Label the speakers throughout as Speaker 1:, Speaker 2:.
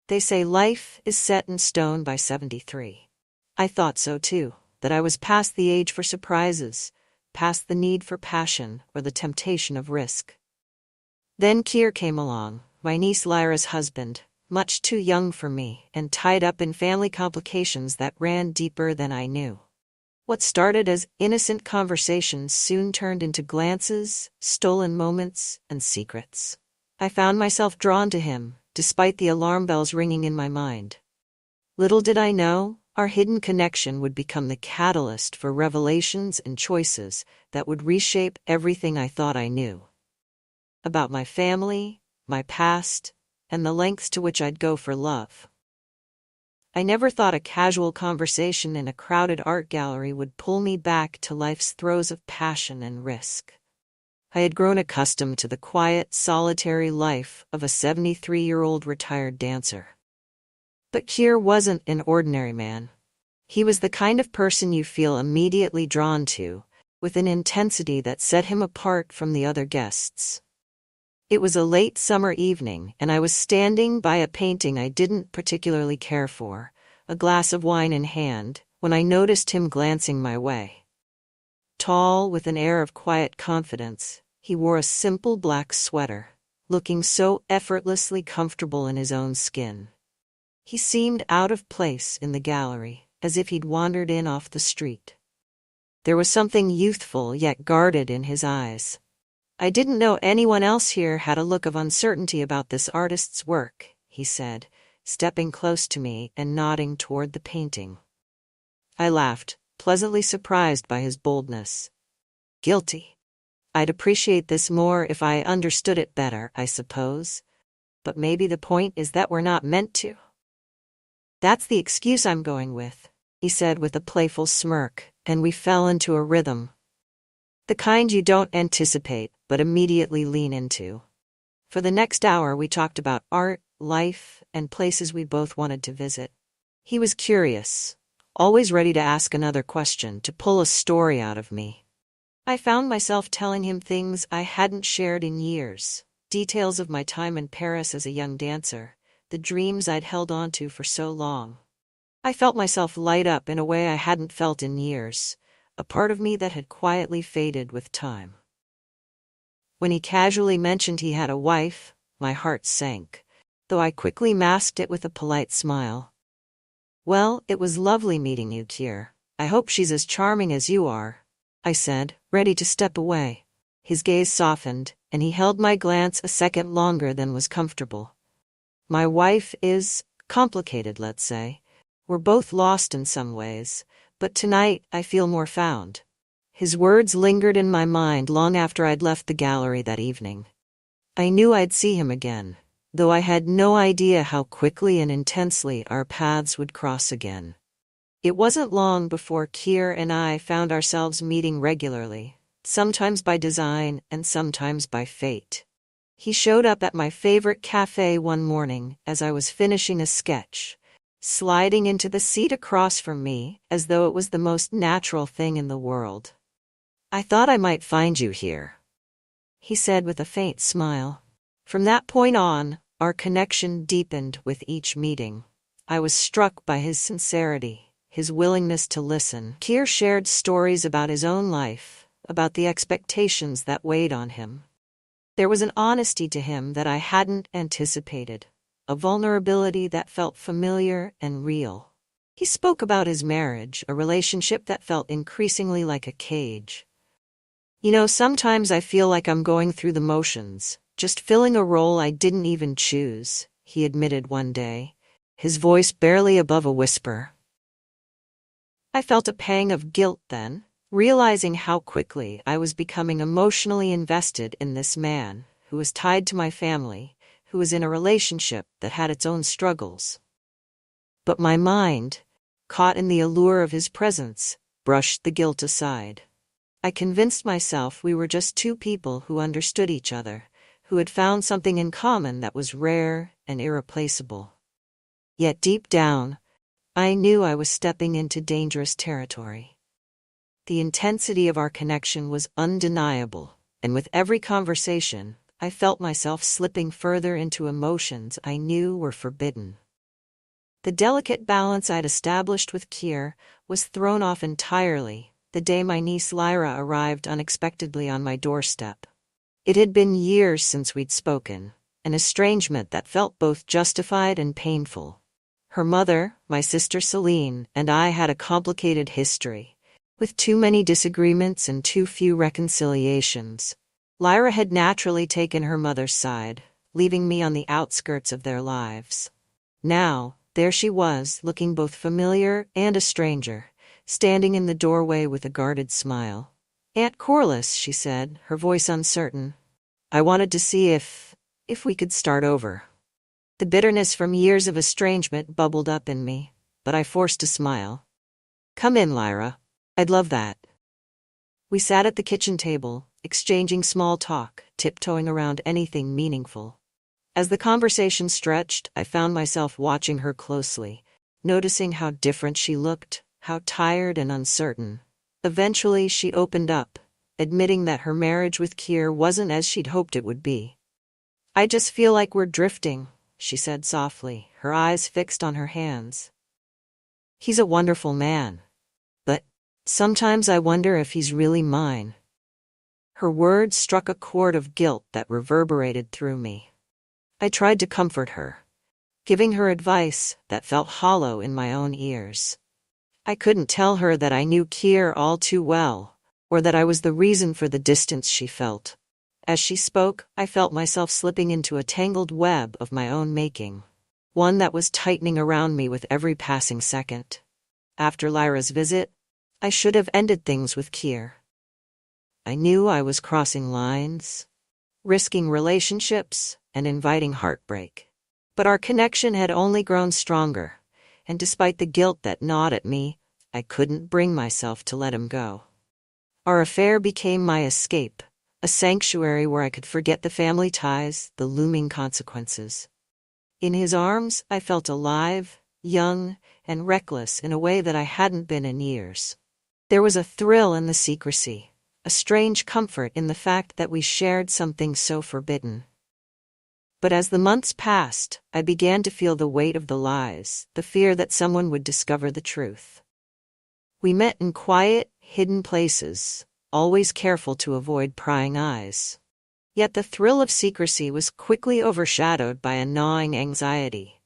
Speaker 1: They say life is set in stone by 73. I thought so too, that I was past the age for surprises, past the need for passion or the temptation of risk. Then Keir came along, my niece Lyra's husband, much too young for me and tied up in family complications that ran deeper than I knew. What started as innocent conversations soon turned into glances, stolen moments, and secrets. I found myself drawn to him, despite the alarm bells ringing in my mind. Little did I know, our hidden connection would become the catalyst for revelations and choices that would reshape everything I thought I knew. About my family, my past, and the lengths to which I'd go for love. I never thought a casual conversation in a crowded art gallery would pull me back to life's throes of passion and risk. I had grown accustomed to the quiet, solitary life of a 73-year-old retired dancer. But Keir wasn't an ordinary man. He was the kind of person you feel immediately drawn to, with an intensity that set him apart from the other guests. It was a late summer evening, and I was standing by a painting I didn't particularly care for, a glass of wine in hand, when I noticed him glancing my way. Tall, with an air of quiet confidence, he wore a simple black sweater, looking so effortlessly comfortable in his own skin. He seemed out of place in the gallery, as if he'd wandered in off the street. There was something youthful yet guarded in his eyes. I didn't know anyone else here had a look of uncertainty about this artist's work, he said, stepping close to me and nodding toward the painting. I laughed, pleasantly surprised by his boldness. Guilty. I'd appreciate this more if I understood it better, I suppose. But maybe the point is that we're not meant to. That's the excuse I'm going with, he said with a playful smirk, and we fell into a rhythm. The kind you don't anticipate, but immediately lean into. For the next hour we talked about art, life, and places we both wanted to visit. He was curious, always ready to ask another question, to pull a story out of me. I found myself telling him things I hadn't shared in years, details of my time in Paris as a young dancer, the dreams I'd held on to for so long. I felt myself light up in a way I hadn't felt in years, a part of me that had quietly faded with time. When he casually mentioned he had a wife, my heart sank, though I quickly masked it with a polite smile. Well, it was lovely meeting you, Keir. I hope she's as charming as you are, I said, ready to step away. His gaze softened, and he held my glance a second longer than was comfortable. My wife is complicated, let's say. We're both lost in some ways, but tonight I feel more found. His words lingered in my mind long after I'd left the gallery that evening. I knew I'd see him again, though I had no idea how quickly and intensely our paths would cross again. It wasn't long before Keir and I found ourselves meeting regularly, sometimes by design and sometimes by fate. He showed up at my favorite cafe one morning as I was finishing a sketch, sliding into the seat across from me as though it was the most natural thing in the world. I thought I might find you here, he said with a faint smile. From that point on, our connection deepened with each meeting. I was struck by his sincerity, his willingness to listen. Keir shared stories about his own life, about the expectations that weighed on him. There was an honesty to him that I hadn't anticipated, a vulnerability that felt familiar and real. He spoke about his marriage, a relationship that felt increasingly like a cage. You know, sometimes I feel like I'm going through the motions, just filling a role I didn't even choose, he admitted one day, his voice barely above a whisper. I felt a pang of guilt then, realizing how quickly I was becoming emotionally invested in this man, who was tied to my family, who was in a relationship that had its own struggles. But my mind, caught in the allure of his presence, brushed the guilt aside. I convinced myself we were just two people who understood each other, who had found something in common that was rare and irreplaceable. Yet deep down, I knew I was stepping into dangerous territory. The intensity of our connection was undeniable, and with every conversation, I felt myself slipping further into emotions I knew were forbidden. The delicate balance I'd established with Kier was thrown off entirely the day my niece Lyra arrived unexpectedly on my doorstep. It had been years since we'd spoken, an estrangement that felt both justified and painful. Her mother, my sister Celine, and I had a complicated history, with too many disagreements and too few reconciliations. Lyra had naturally taken her mother's side, leaving me on the outskirts of their lives. Now, there she was, looking both familiar and a stranger, standing in the doorway with a guarded smile. "Aunt Corliss," she said, her voice uncertain. "I wanted to see if we could start over." The bitterness from years of estrangement bubbled up in me, but I forced a smile. "Come in, Lyra. I'd love that." We sat at the kitchen table, exchanging small talk, tiptoeing around anything meaningful. As the conversation stretched, I found myself watching her closely, noticing how different she looked, how tired and uncertain. Eventually, she opened up, admitting that her marriage with Kier wasn't as she'd hoped it would be. "I just feel like we're drifting," she said softly, her eyes fixed on her hands. "He's a wonderful man. But sometimes I wonder if he's really mine." Her words struck a chord of guilt that reverberated through me. I tried to comfort her, giving her advice that felt hollow in my own ears. I couldn't tell her that I knew Kier all too well, or that I was the reason for the distance she felt. As she spoke, I felt myself slipping into a tangled web of my own making, one that was tightening around me with every passing second. After Lyra's visit, I should have ended things with Kier. I knew I was crossing lines, risking relationships, and inviting heartbreak. But our connection had only grown stronger, and despite the guilt that gnawed at me, I couldn't bring myself to let him go. Our affair became my escape, a sanctuary where I could forget the family ties, the looming consequences. In his arms, I felt alive, young, and reckless in a way that I hadn't been in years. There was a thrill in the secrecy, a strange comfort in the fact that we shared something so forbidden. But as the months passed, I began to feel the weight of the lies, the fear that someone would discover the truth. We met in quiet, hidden places, always careful to avoid prying eyes. Yet the thrill of secrecy was quickly overshadowed by a gnawing anxiety.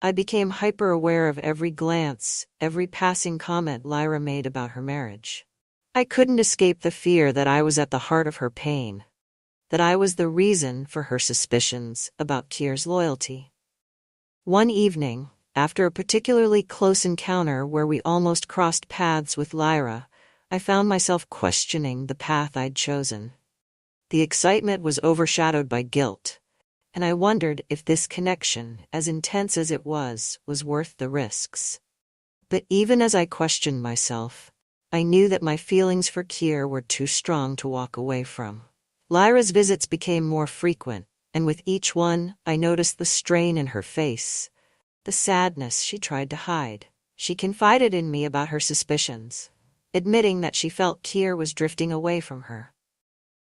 Speaker 1: I became hyper-aware of every glance, every passing comment Lyra made about her marriage. I couldn't escape the fear that I was at the heart of her pain, that I was the reason for her suspicions about Kier's loyalty. One evening, after a particularly close encounter where we almost crossed paths with Lyra, I found myself questioning the path I'd chosen. The excitement was overshadowed by guilt, and I wondered if this connection, as intense as it was worth the risks. But even as I questioned myself, I knew that my feelings for Kier were too strong to walk away from. Lyra's visits became more frequent, and with each one, I noticed the strain in her face, the sadness she tried to hide. She confided in me about her suspicions, admitting that she felt Kier was drifting away from her.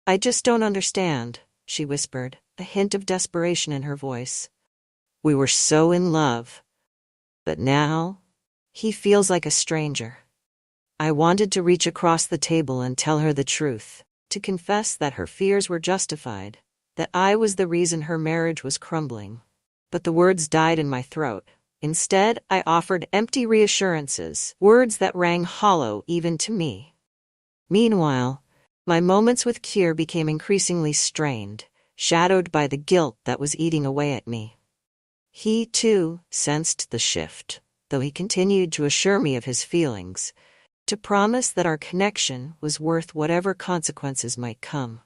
Speaker 1: "I just don't understand," she whispered, a hint of desperation in her voice. "We were so in love. But now, he feels like a stranger." I wanted to reach across the table and tell her the truth, to confess that her fears were justified, that I was the reason her marriage was crumbling. But the words died in my throat. Instead, I offered empty reassurances, words that rang hollow even to me. Meanwhile, my moments with Kier became increasingly strained, shadowed by the guilt that was eating away at me. He, too, sensed the shift, though he continued to assure me of his feelings, to promise that our connection was worth whatever consequences might come.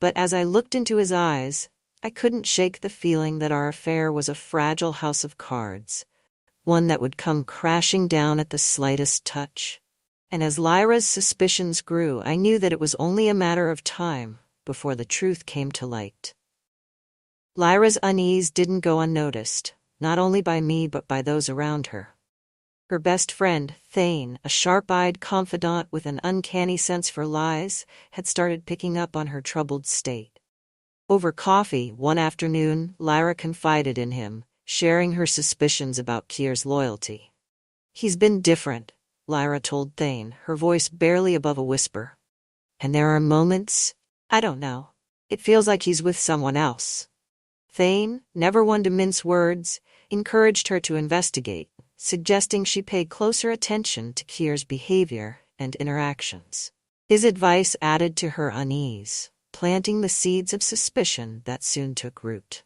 Speaker 1: But as I looked into his eyes, I couldn't shake the feeling that our affair was a fragile house of cards, one that would come crashing down at the slightest touch. And as Lyra's suspicions grew, I knew that it was only a matter of time before the truth came to light. Lyra's unease didn't go unnoticed, not only by me but by those around her. Her best friend, Thane, a sharp-eyed confidant with an uncanny sense for lies, had started picking up on her troubled state. Over coffee, one afternoon, Lyra confided in him, sharing her suspicions about Kier's loyalty. "He's been different," Lyra told Thane, her voice barely above a whisper. "And there are moments, I don't know, it feels like he's with someone else." Thane, never one to mince words, encouraged her to investigate, suggesting she pay closer attention to Kier's behavior and interactions. His advice added to her unease, planting the seeds of suspicion that soon took root.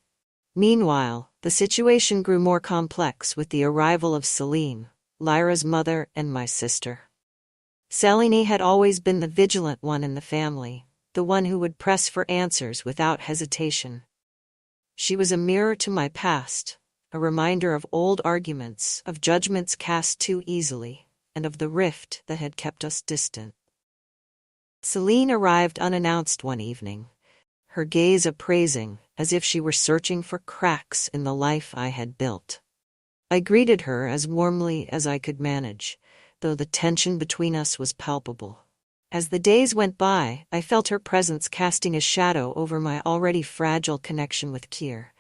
Speaker 1: Meanwhile, the situation grew more complex with the arrival of Celine, Lyra's mother and my sister. Selene had always been the vigilant one in the family, the one who would press for answers without hesitation. She was a mirror to my past, a reminder of old arguments, of judgments cast too easily, and of the rift that had kept us distant. Celine arrived unannounced one evening, her gaze appraising, as if she were searching for cracks in the life I had built. I greeted her as warmly as I could manage, though the tension between us was palpable. As the days went by, I felt her presence casting a shadow over my already fragile connection with Kier,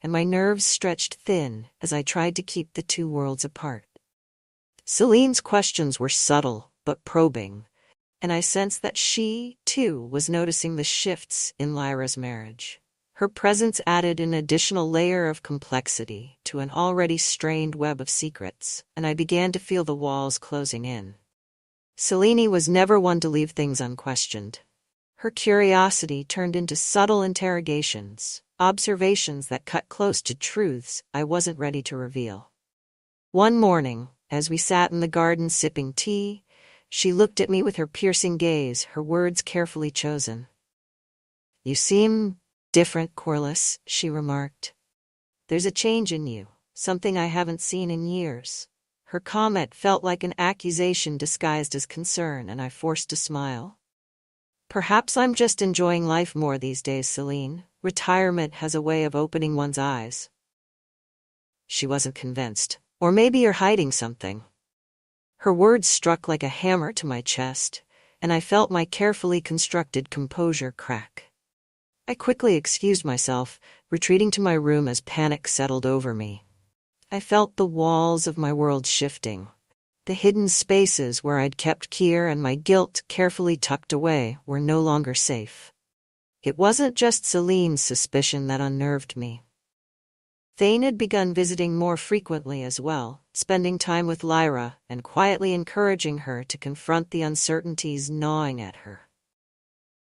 Speaker 1: and my nerves stretched thin as I tried to keep the two worlds apart. Celine's questions were subtle but probing, and I sensed that she, too, was noticing the shifts in Lyra's marriage. Her presence added an additional layer of complexity to an already strained web of secrets, and I began to feel the walls closing in. Selene was never one to leave things unquestioned. Her curiosity turned into subtle interrogations, observations that cut close to truths I wasn't ready to reveal. One morning, as we sat in the garden sipping tea, she looked at me with her piercing gaze, her words carefully chosen. "You seem different, Corliss," she remarked. "There's a change in you, something I haven't seen in years." Her comment felt like an accusation disguised as concern, and I forced a smile. "Perhaps I'm just enjoying life more these days, Celine. Retirement has a way of opening one's eyes." She wasn't convinced. "Or maybe you're hiding something." Her words struck like a hammer to my chest, and I felt my carefully constructed composure crack. I quickly excused myself, retreating to my room as panic settled over me. I felt the walls of my world shifting. The hidden spaces where I'd kept Kier and my guilt carefully tucked away were no longer safe. It wasn't just Celine's suspicion that unnerved me. Thane had begun visiting more frequently as well, spending time with Lyra and quietly encouraging her to confront the uncertainties gnawing at her.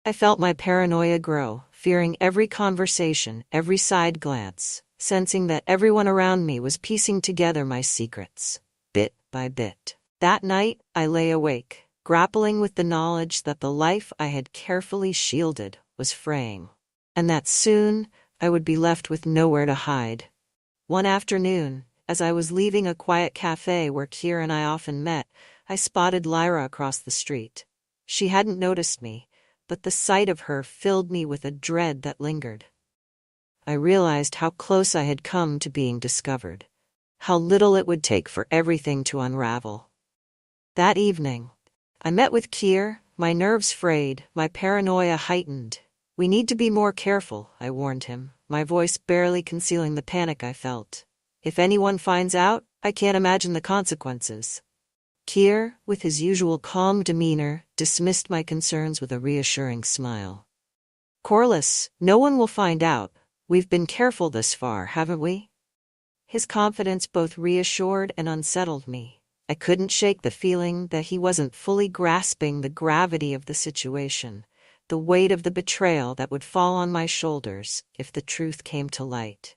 Speaker 1: I felt my paranoia grow, fearing every conversation, every side glance, sensing that everyone around me was piecing together my secrets, bit by bit. That night, I lay awake, grappling with the knowledge that the life I had carefully shielded was fraying, and that soon I would be left with nowhere to hide. One afternoon, as I was leaving a quiet cafe where Kier and I often met, I spotted Lyra across the street. She hadn't noticed me, but the sight of her filled me with a dread that lingered. I realized how close I had come to being discovered, how little it would take for everything to unravel. That evening, I met with Kier, my nerves frayed, my paranoia heightened. "We need to be more careful," I warned him, my voice barely concealing the panic I felt. "If anyone finds out, I can't imagine the consequences." Kier, with his usual calm demeanor, dismissed my concerns with a reassuring smile. "Corliss, no one will find out. We've been careful this far, haven't we?" His confidence both reassured and unsettled me. I couldn't shake the feeling that he wasn't fully grasping the gravity of the situation, the weight of the betrayal that would fall on my shoulders if the truth came to light.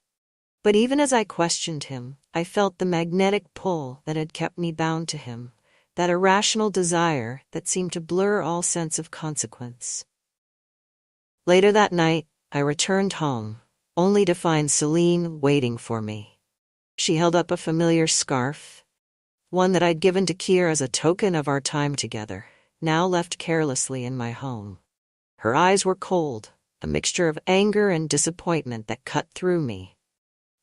Speaker 1: But even as I questioned him, I felt the magnetic pull that had kept me bound to him, that irrational desire that seemed to blur all sense of consequence. Later that night, I returned home, only to find Celine waiting for me. She held up a familiar scarf, one that I'd given to Kier as a token of our time together, now left carelessly in my home. Her eyes were cold, a mixture of anger and disappointment that cut through me.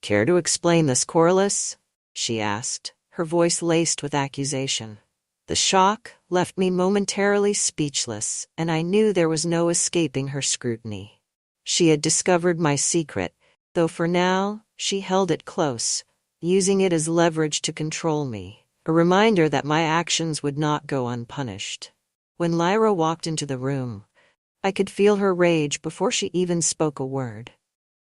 Speaker 1: "Care to explain this, Corliss?" she asked, her voice laced with accusation. The shock left me momentarily speechless, and I knew there was no escaping her scrutiny. She had discovered my secret, though for now, She held it close, using it as leverage to control me, a reminder that my actions would not go unpunished. When Lyra walked into the room, I could feel her rage before she even spoke a word.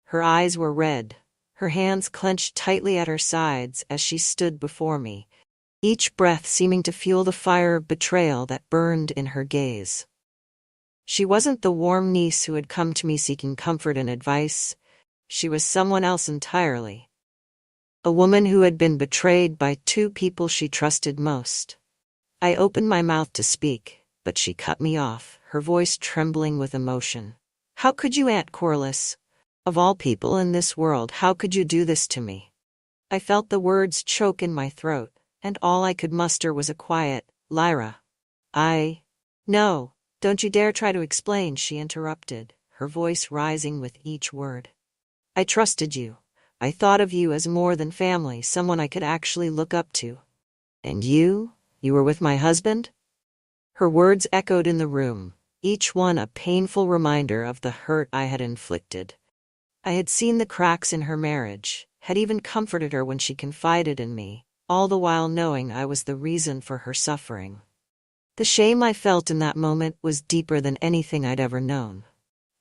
Speaker 1: Her eyes were red, her hands clenched tightly at her sides as she stood before me, each breath seeming to fuel the fire of betrayal that burned in her gaze. She wasn't the warm niece who had come to me seeking comfort and advice. She was someone else entirely. A woman who had been betrayed by two people she trusted most. I opened my mouth to speak, but she cut me off, her voice trembling with emotion. "How could you, Aunt Corliss? Of all people in this world, how could you do this to me?" I felt the words choke in my throat, and all I could muster was a quiet, "Lyra." No, don't you dare try to explain," she interrupted, her voice rising with each word. "I trusted you. I thought of you as more than family, someone I could actually look up to. And you were with my husband?" Her words echoed in the room, each one a painful reminder of the hurt I had inflicted. I had seen the cracks in her marriage, had even comforted her when she confided in me, all the while knowing I was the reason for her suffering. The shame I felt in that moment was deeper than anything I'd ever known.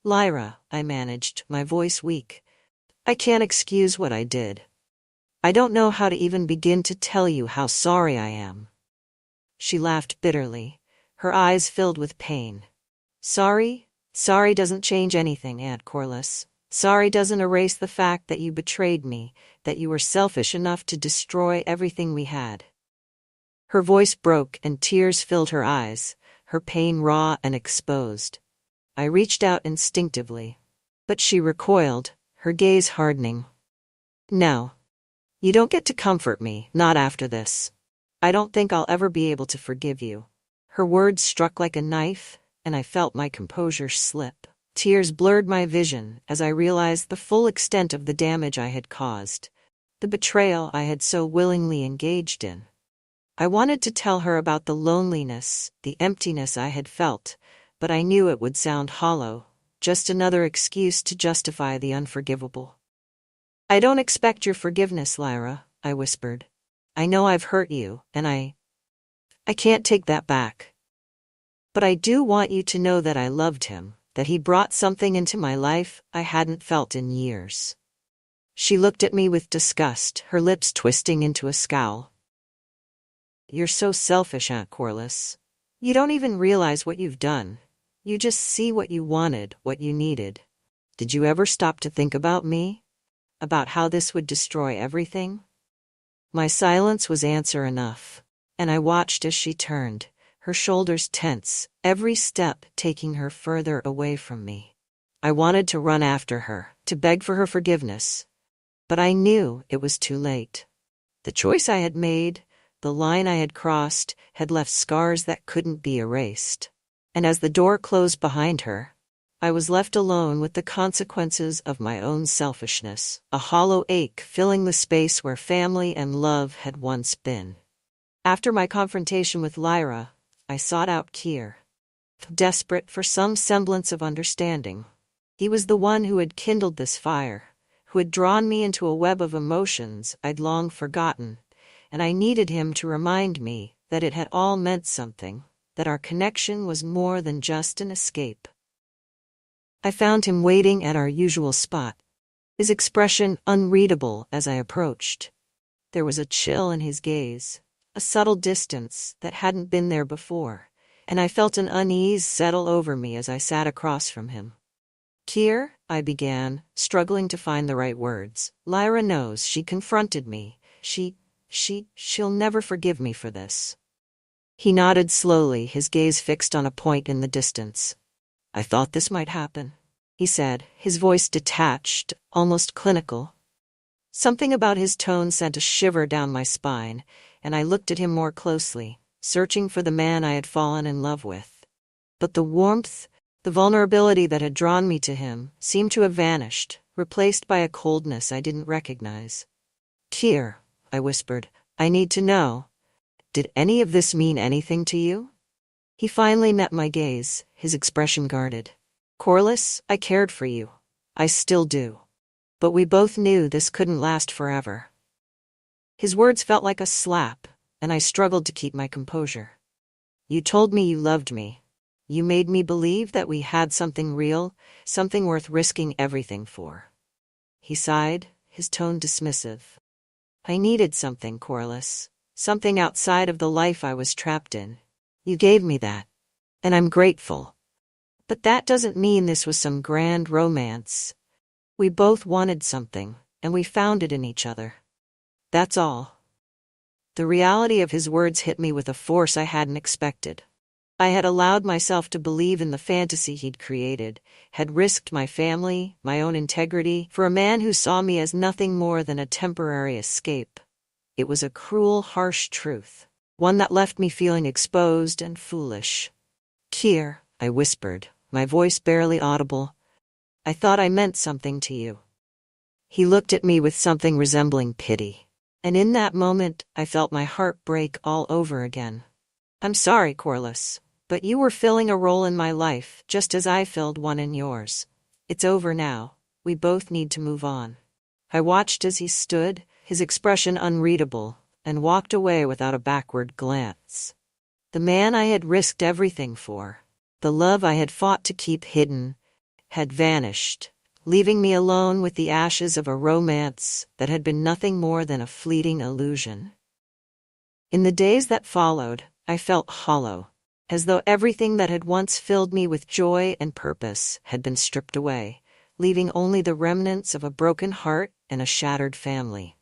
Speaker 1: "Lyra," I managed, my voice weak, "I can't excuse what I did. I don't know how to even begin to tell you how sorry I am." She laughed bitterly, her eyes filled with pain. Sorry doesn't change anything, Aunt Corliss. Sorry doesn't erase the fact that you betrayed me, that you were selfish enough to destroy everything we had." Her voice broke and tears filled her eyes, her pain raw and exposed. I reached out instinctively, but she recoiled, her gaze hardening. "No. You don't get to comfort me, not after this. I don't think I'll ever be able to forgive you." Her words struck like a knife, and I felt my composure slip. Tears blurred my vision as I realized the full extent of the damage I had caused, the betrayal I had so willingly engaged in. I wanted to tell her about the loneliness, the emptiness I had felt, but I knew it would sound hollow, just another excuse to justify the unforgivable. "I don't expect your forgiveness, Lyra," I whispered. "I know I've hurt you, and I can't take that back. But I do want you to know that I loved him, that he brought something into my life I hadn't felt in years." She looked at me with disgust, her lips twisting into a scowl. "You're so selfish, Aunt Corliss. You don't even realize what you've done. You just see what you wanted, what you needed. Did you ever stop to think about me? About how this would destroy everything?" My silence was answer enough, and I watched as she turned, her shoulders tense, every step taking her further away from me. I wanted to run after her, to beg for her forgiveness, but I knew it was too late. The choice I had made, the line I had crossed, had left scars that couldn't be erased. And as the door closed behind her, I was left alone with the consequences of my own selfishness, a hollow ache filling the space where family and love had once been. After my confrontation with Lyra, I sought out Kier, desperate for some semblance of understanding. He was the one who had kindled this fire, who had drawn me into a web of emotions I'd long forgotten, and I needed him to remind me that it had all meant something, that our connection was more than just an escape. I found him waiting at our usual spot, his expression unreadable as I approached. There was a chill in his gaze, a subtle distance that hadn't been there before, and I felt an unease settle over me as I sat across from him. "Kier," I began, struggling to find the right words. "Lyra knows she confronted me. She'll never forgive me for this." He nodded slowly, his gaze fixed on a point in the distance. "I thought this might happen," he said, his voice detached, almost clinical. Something about his tone sent a shiver down my spine, and I looked at him more closely, searching for the man I had fallen in love with. But the warmth, the vulnerability that had drawn me to him, seemed to have vanished, replaced by a coldness I didn't recognize. "Kier," I whispered, "I need to know. Did any of this mean anything to you?" He finally met my gaze, his expression guarded. "Corliss, I cared for you. I still do. But we both knew this couldn't last forever. His words felt like a slap, and I struggled to keep my composure. You told me you loved me. You made me believe that we had something real, something worth risking everything for. He sighed, his tone dismissive. I needed something, Corliss. Something outside of the life I was trapped in. You gave me that. And I'm grateful. But that doesn't mean this was some grand romance. We both wanted something, and we found it in each other. That's all. The reality of his words hit me with a force I hadn't expected. I had allowed myself to believe in the fantasy he'd created, had risked my family, my own integrity, for a man who saw me as nothing more than a temporary escape. It was a cruel, harsh truth, one that left me feeling exposed and foolish. Kier, I whispered, my voice barely audible. I thought I meant something to you. He looked at me with something resembling pity, and in that moment I felt my heart break all over again. I'm sorry, Corliss, but you were filling a role in my life just as I filled one in yours. It's over now. We both need to move on. I watched as he stood, his expression unreadable, and walked away without a backward glance. The man I had risked everything for, the love I had fought to keep hidden, had vanished, leaving me alone with the ashes of a romance that had been nothing more than a fleeting illusion. In the days that followed, I felt hollow, as though everything that had once filled me with joy and purpose had been stripped away, leaving only the remnants of a broken heart and a shattered family.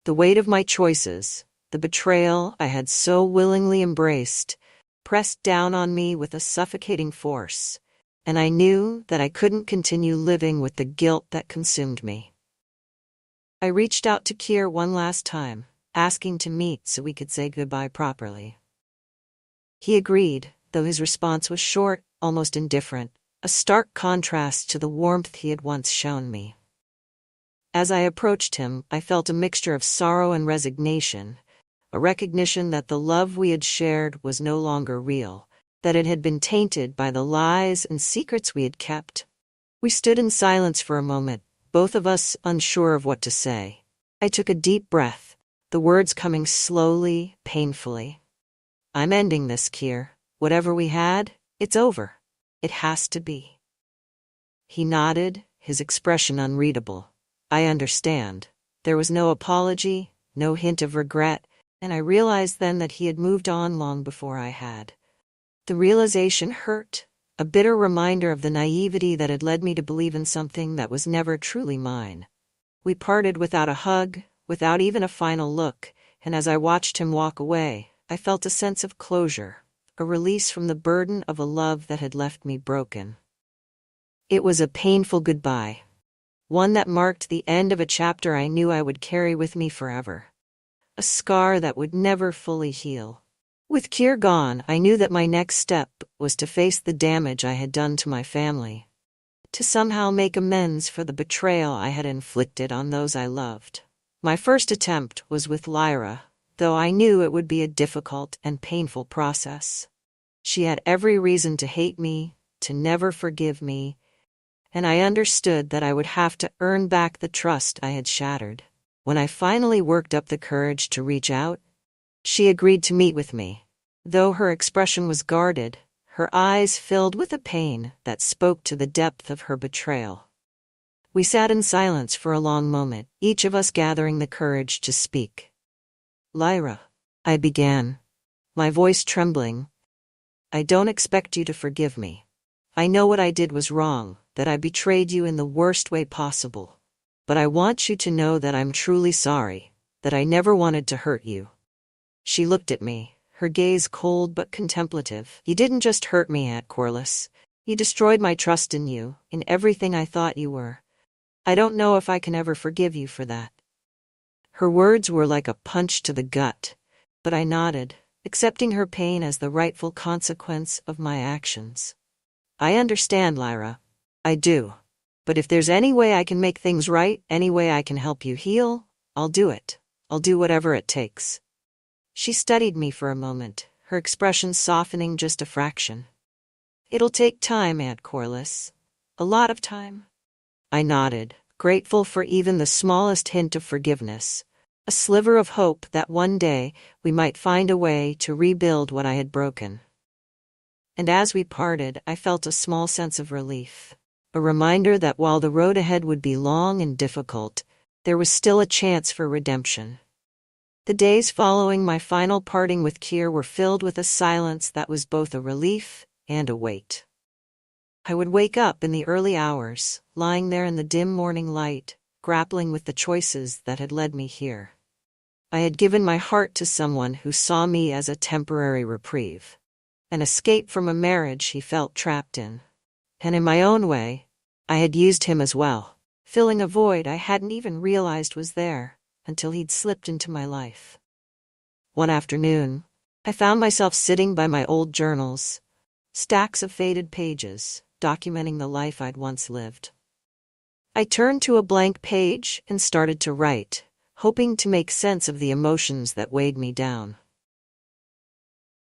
Speaker 1: The weight of my choices, the betrayal I had so willingly embraced, pressed down on me with a suffocating force, and I knew that I couldn't continue living with the guilt that consumed me. I reached out to Kier one last time, asking to meet so we could say goodbye properly. He agreed, though his response was short, almost indifferent, a stark contrast to the warmth he had once shown me. As I approached him, I felt a mixture of sorrow and resignation, a recognition that the love we had shared was no longer real, that it had been tainted by the lies and secrets we had kept. We stood in silence for a moment, both of us unsure of what to say. I took a deep breath, the words coming slowly, painfully. I'm ending this, Kier. Whatever we had, it's over. It has to be. He nodded, his expression unreadable. I understand. There was no apology, no hint of regret, and I realized then that he had moved on long before I had. The realization hurt, a bitter reminder of the naivety that had led me to believe in something that was never truly mine. We parted without a hug, without even a final look, and as I watched him walk away, I felt a sense of closure, a release from the burden of a love that had left me broken. It was a painful goodbye, one that marked the end of a chapter I knew I would carry with me forever, a scar that would never fully heal. With Kier gone, I knew that my next step was to face the damage I had done to my family, to somehow make amends for the betrayal I had inflicted on those I loved. My first attempt was with Lyra, though I knew it would be a difficult and painful process. She had every reason to hate me, to never forgive me, and I understood that I would have to earn back the trust I had shattered. When I finally worked up the courage to reach out, she agreed to meet with me. Though her expression was guarded, her eyes filled with a pain that spoke to the depth of her betrayal. We sat in silence for a long moment, each of us gathering the courage to speak. Lyra, I began, my voice trembling, I don't expect you to forgive me. I know what I did was wrong, that I betrayed you in the worst way possible. But I want you to know that I'm truly sorry, that I never wanted to hurt you. She looked at me, her gaze cold but contemplative. You didn't just hurt me, Aunt Corliss. You destroyed my trust in you, in everything I thought you were. I don't know if I can ever forgive you for that. Her words were like a punch to the gut, but I nodded, accepting her pain as the rightful consequence of my actions. I understand, Lyra. I do. But if there's any way I can make things right, any way I can help you heal, I'll do it. I'll do whatever it takes. She studied me for a moment, her expression softening just a fraction. It'll take time, Aunt Corliss. A lot of time. I nodded, grateful for even the smallest hint of forgiveness, a sliver of hope that one day we might find a way to rebuild what I had broken. And as we parted, I felt a small sense of relief, a reminder that while the road ahead would be long and difficult, there was still a chance for redemption. The days following my final parting with Keir were filled with a silence that was both a relief and a weight. I would wake up in the early hours, lying there in the dim morning light, grappling with the choices that had led me here. I had given my heart to someone who saw me as a temporary reprieve, an escape from a marriage he felt trapped in. And in my own way, I had used him as well, filling a void I hadn't even realized was there until he'd slipped into my life. One afternoon, I found myself sitting by my old journals, stacks of faded pages, documenting the life I'd once lived. I turned to a blank page and started to write, hoping to make sense of the emotions that weighed me down.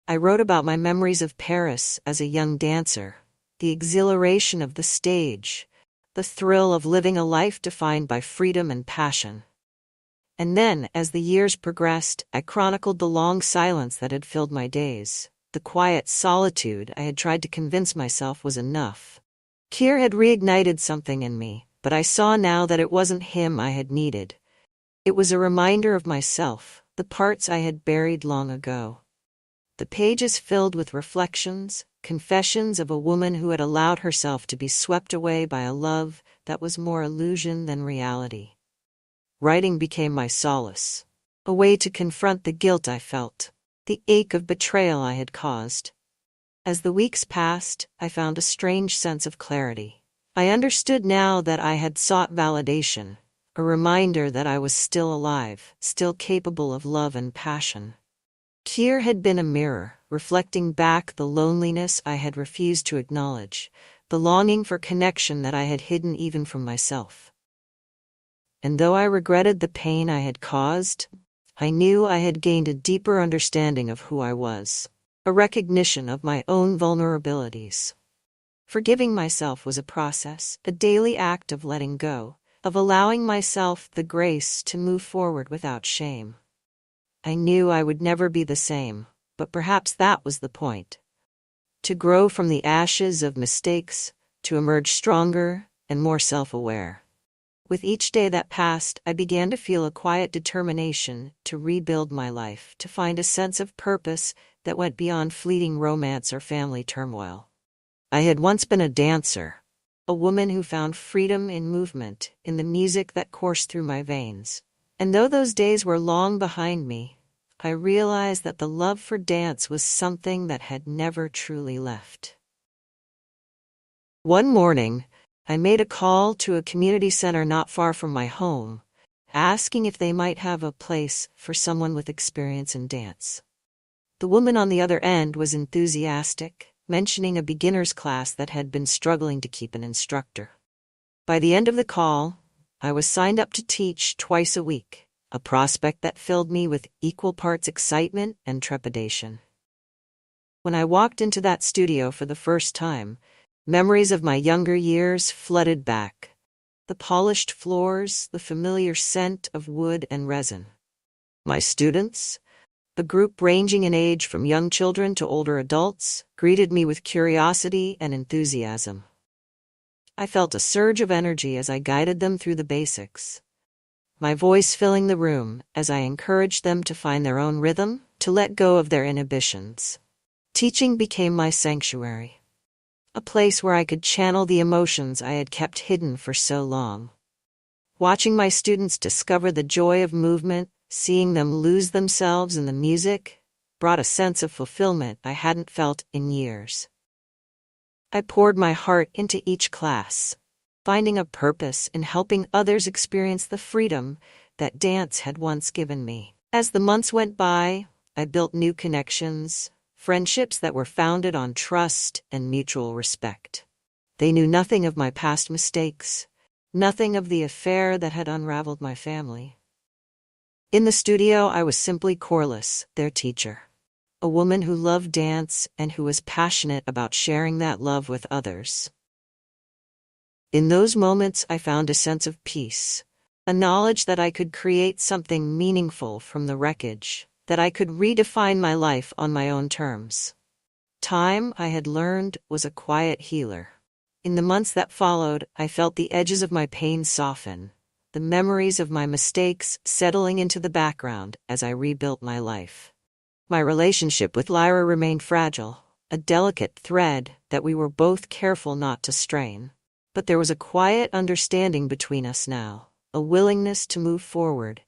Speaker 1: I wrote about my memories of Paris as a young dancer, the exhilaration of the stage, the thrill of living a life defined by freedom and passion. And then, as the years progressed, I chronicled the long silence that had filled my days, the quiet solitude I had tried to convince myself was enough. Keir had reignited something in me, but I saw now that it wasn't him I had needed. It was a reminder of myself, the parts I had buried long ago. The pages filled with reflections, confessions of a woman who had allowed herself to be swept away by a love that was more illusion than reality. Writing became my solace, a way to confront the guilt I felt, the ache of betrayal I had caused. As the weeks passed, I found a strange sense of clarity. I understood now that I had sought validation, a reminder that I was still alive, still capable of love and passion. Keir had been a mirror, reflecting back the loneliness I had refused to acknowledge, the longing for connection that I had hidden even from myself. And though I regretted the pain I had caused, I knew I had gained a deeper understanding of who I was, a recognition of my own vulnerabilities. Forgiving myself was a process, a daily act of letting go, of allowing myself the grace to move forward without shame. I knew I would never be the same, but perhaps that was the point. To grow from the ashes of mistakes, to emerge stronger and more self-aware. With each day that passed, I began to feel a quiet determination to rebuild my life, to find a sense of purpose that went beyond fleeting romance or family turmoil. I had once been a dancer, a woman who found freedom in movement, in the music that coursed through my veins. And though those days were long behind me, I realized that the love for dance was something that had never truly left. One morning, I made a call to a community center not far from my home, asking if they might have a place for someone with experience in dance. The woman on the other end was enthusiastic, mentioning a beginner's class that had been struggling to keep an instructor. By the end of the call, I was signed up to teach twice a week, a prospect that filled me with equal parts excitement and trepidation. When I walked into that studio for the first time, memories of my younger years flooded back. The polished floors, the familiar scent of wood and resin. My students, a group ranging in age from young children to older adults, greeted me with curiosity and enthusiasm. I felt a surge of energy as I guided them through the basics, my voice filling the room as I encouraged them to find their own rhythm, to let go of their inhibitions. Teaching became my sanctuary, a place where I could channel the emotions I had kept hidden for so long. Watching my students discover the joy of movement, seeing them lose themselves in the music, brought a sense of fulfillment I hadn't felt in years. I poured my heart into each class, finding a purpose in helping others experience the freedom that dance had once given me. As the months went by, I built new connections, friendships that were founded on trust and mutual respect. They knew nothing of my past mistakes, nothing of the affair that had unraveled my family. In the studio, I was simply Corliss, their teacher, a woman who loved dance and who was passionate about sharing that love with others. In those moments, I found a sense of peace, a knowledge that I could create something meaningful from the wreckage, that I could redefine my life on my own terms. Time, I had learned, was a quiet healer. In the months that followed, I felt the edges of my pain soften, the memories of my mistakes settling into the background as I rebuilt my life. My relationship with Lyra remained fragile, a delicate thread that we were both careful not to strain. But there was a quiet understanding between us now, a willingness to move forward,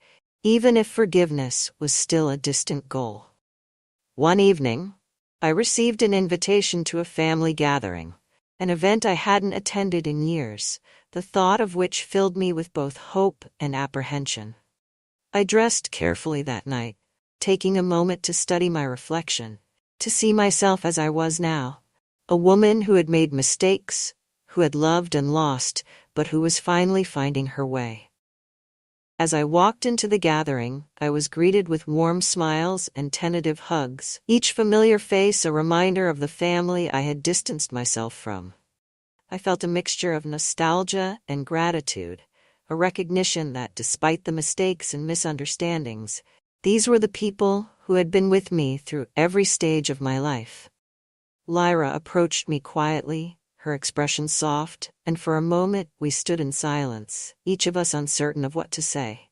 Speaker 1: even if forgiveness was still a distant goal. One evening, I received an invitation to a family gathering, an event I hadn't attended in years, the thought of which filled me with both hope and apprehension. I dressed carefully that night, taking a moment to study my reflection, to see myself as I was now, a woman who had made mistakes, who had loved and lost, but who was finally finding her way. As I walked into the gathering, I was greeted with warm smiles and tentative hugs, each familiar face a reminder of the family I had distanced myself from. I felt a mixture of nostalgia and gratitude, a recognition that despite the mistakes and misunderstandings, these were the people who had been with me through every stage of my life. Lyra approached me quietly, her expression soft, and for a moment we stood in silence, each of us uncertain of what to say.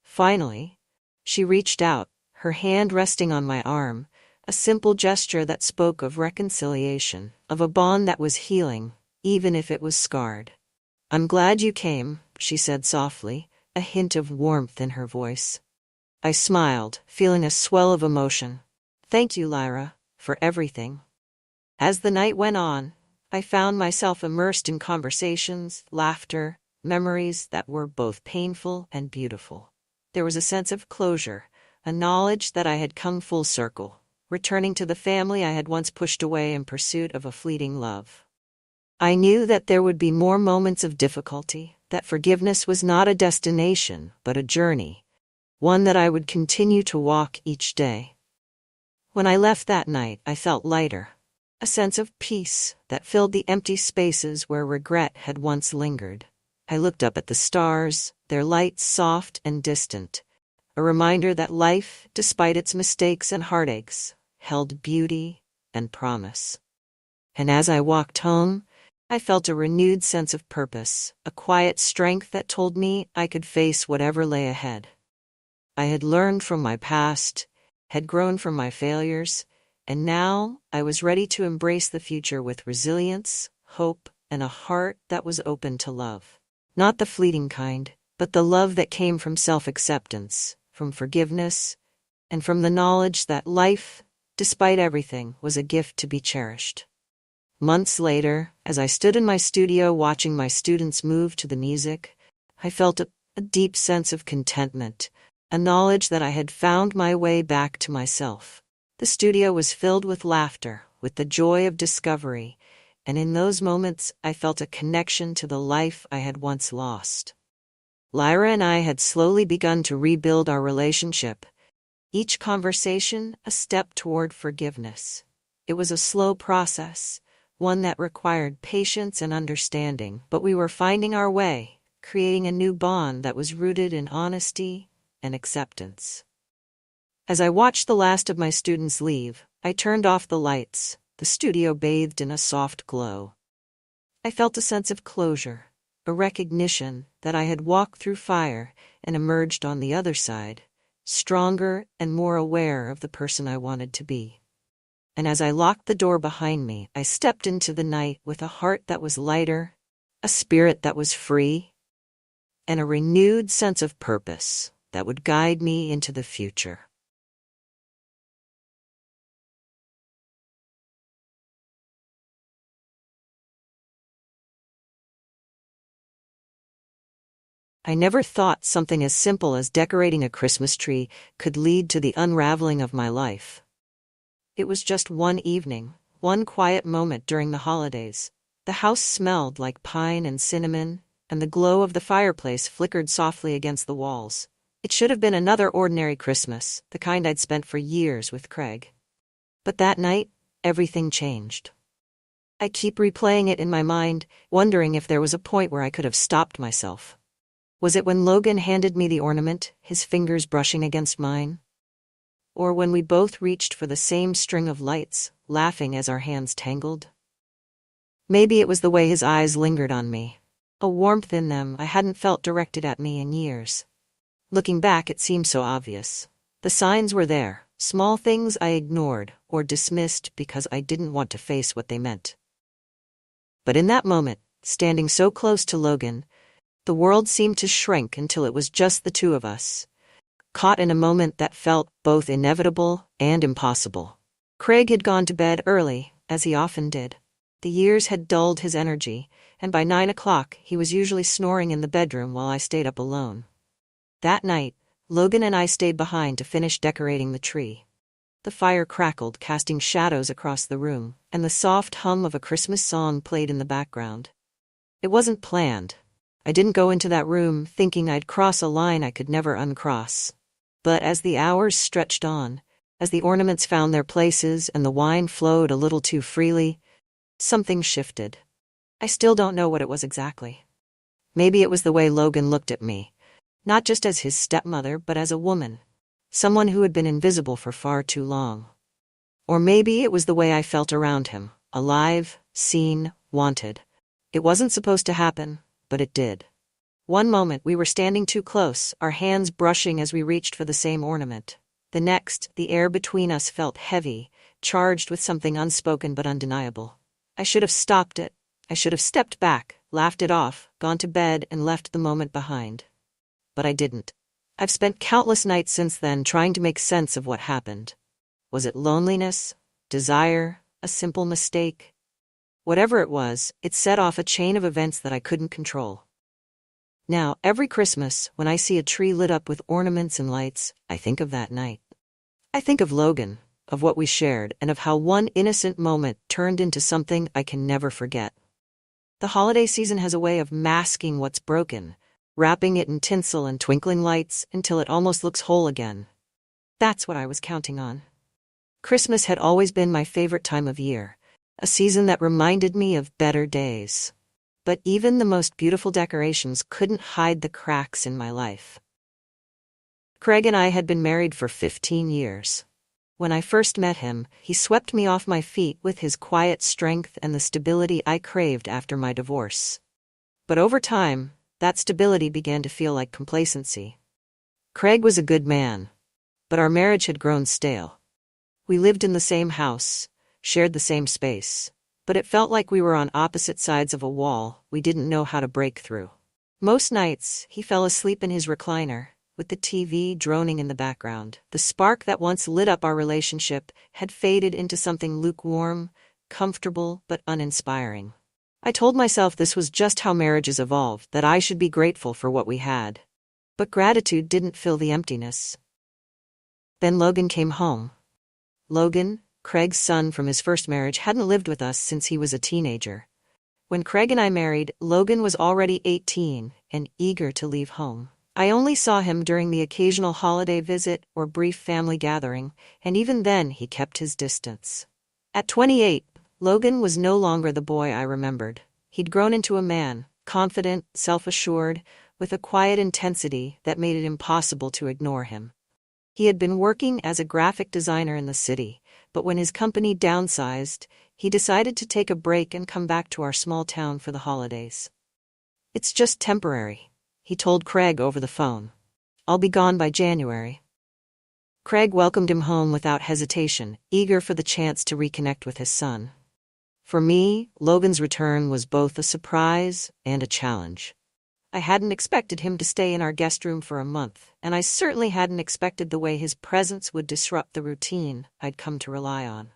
Speaker 1: Finally, she reached out, her hand resting on my arm, a simple gesture that spoke of reconciliation, of a bond that was healing, even if it was scarred. "I'm glad you came," she said softly, a hint of warmth in her voice. I smiled, feeling a swell of emotion. "Thank you, Lyra, for everything." As the night went on, I found myself immersed in conversations, laughter, memories that were both painful and beautiful. There was a sense of closure, a knowledge that I had come full circle, returning to the family I had once pushed away in pursuit of a fleeting love. I knew that there would be more moments of difficulty, that forgiveness was not a destination, but a journey, one that I would continue to walk each day. When I left that night, I felt lighter, a sense of peace that filled the empty spaces where regret had once lingered. I looked up at the stars, their light soft and distant, a reminder that life, despite its mistakes and heartaches, held beauty and promise. And as I walked home, I felt a renewed sense of purpose, a quiet strength that told me I could face whatever lay ahead. I had learned from my past, had grown from my failures, and now I was ready to embrace the future with resilience, hope, and a heart that was open to love. Not the fleeting kind, but the love that came from self-acceptance, from forgiveness, and from the knowledge that life, despite everything, was a gift to be cherished. Months later, as I stood in my studio watching my students move to the music, I felt a deep sense of contentment, a knowledge that I had found my way back to myself. The studio was filled with laughter, with the joy of discovery, and in those moments I felt a connection to the life I had once lost. Lyra and I had slowly begun to rebuild our relationship, each conversation a step toward forgiveness. It was a slow process, one that required patience and understanding, but we were finding our way, creating a new bond that was rooted in honesty and acceptance. As I watched the last of my students leave, I turned off the lights, the studio bathed in a soft glow. I felt a sense of closure, a recognition that I had walked through fire and emerged on the other side, stronger and more aware of the person I wanted to be. And as I locked the door behind me, I stepped into the night with a heart that was lighter, a spirit that was free, and a renewed sense of purpose that would guide me into the future. I never thought something as simple as decorating a Christmas tree could lead to the unraveling of my life. It was just one evening, one quiet moment during the holidays. The house smelled like pine and cinnamon, and the glow of the fireplace flickered softly against the walls. It should have been another ordinary Christmas, the kind I'd spent for years with Craig. But that night, everything changed. I keep replaying it in my mind, wondering if there was a point where I could have stopped myself. Was it when Logan handed me the ornament, his fingers brushing against mine? Or when we both reached for the same string of lights, laughing as our hands tangled? Maybe it was the way his eyes lingered on me, a warmth in them I hadn't felt directed at me in years. Looking back, it seemed so obvious. The signs were there, small things I ignored or dismissed because I didn't want to face what they meant. But in that moment, standing so close to Logan, the world seemed to shrink until it was just the two of us, caught in a moment that felt both inevitable and impossible. Craig had gone to bed early, as he often did. The years had dulled his energy, and by 9 o'clock he was usually snoring in the bedroom while I stayed up alone. That night, Logan and I stayed behind to finish decorating the tree. The fire crackled, casting shadows across the room, and the soft hum of a Christmas song played in the background. It wasn't planned. I didn't go into that room thinking I'd cross a line I could never uncross. But as the hours stretched on, as the ornaments found their places and the wine flowed a little too freely, something shifted. I still don't know what it was exactly. Maybe it was the way Logan looked at me, not just as his stepmother but as a woman, someone who had been invisible for far too long. Or maybe it was the way I felt around him, alive, seen, wanted. It wasn't supposed to happen, but it did. One moment we were standing too close, our hands brushing as we reached for the same ornament. The next, the air between us felt heavy, charged with something unspoken but undeniable. I should have stopped it. I should have stepped back, laughed it off, gone to bed and left the moment behind. But I didn't. I've spent countless nights since then trying to make sense of what happened. Was it loneliness? Desire? A simple mistake? Whatever it was, it set off a chain of events that I couldn't control. Now, every Christmas, when I see a tree lit up with ornaments and lights, I think of that night. I think of Logan, of what we shared, and of how one innocent moment turned into something I can never forget. The holiday season has a way of masking what's broken, wrapping it in tinsel and twinkling lights until it almost looks whole again. That's what I was counting on. Christmas had always been my favorite time of year, a season that reminded me of better days. But even the most beautiful decorations couldn't hide the cracks in my life. Craig and I had been married for 15 years. When I first met him, he swept me off my feet with his quiet strength and the stability I craved after my divorce. But over time, that stability began to feel like complacency. Craig was a good man, but our marriage had grown stale. We lived in the same house, shared the same space, but it felt like we were on opposite sides of a wall we didn't know how to break through. Most nights, he fell asleep in his recliner, with the TV droning in the background. The spark that once lit up our relationship had faded into something lukewarm, comfortable, but uninspiring. I told myself this was just how marriages evolve, that I should be grateful for what we had. But gratitude didn't fill the emptiness. Then Logan came home. Logan, Craig's son from his first marriage, hadn't lived with us since he was a teenager. When Craig and I married, Logan was already 18 and eager to leave home. I only saw him during the occasional holiday visit or brief family gathering, and even then he kept his distance. At 28, Logan was no longer the boy I remembered. He'd grown into a man, confident, self-assured, with a quiet intensity that made it impossible to ignore him. He had been working as a graphic designer in the city, but when his company downsized, he decided to take a break and come back to our small town for the holidays. "It's just temporary," he told Craig over the phone. "I'll be gone by January." Craig welcomed him home without hesitation, eager for the chance to reconnect with his son. For me, Logan's return was both a surprise and a challenge. I hadn't expected him to stay in our guest room for a month, and I certainly hadn't expected the way his presence would disrupt the routine I'd come to rely on.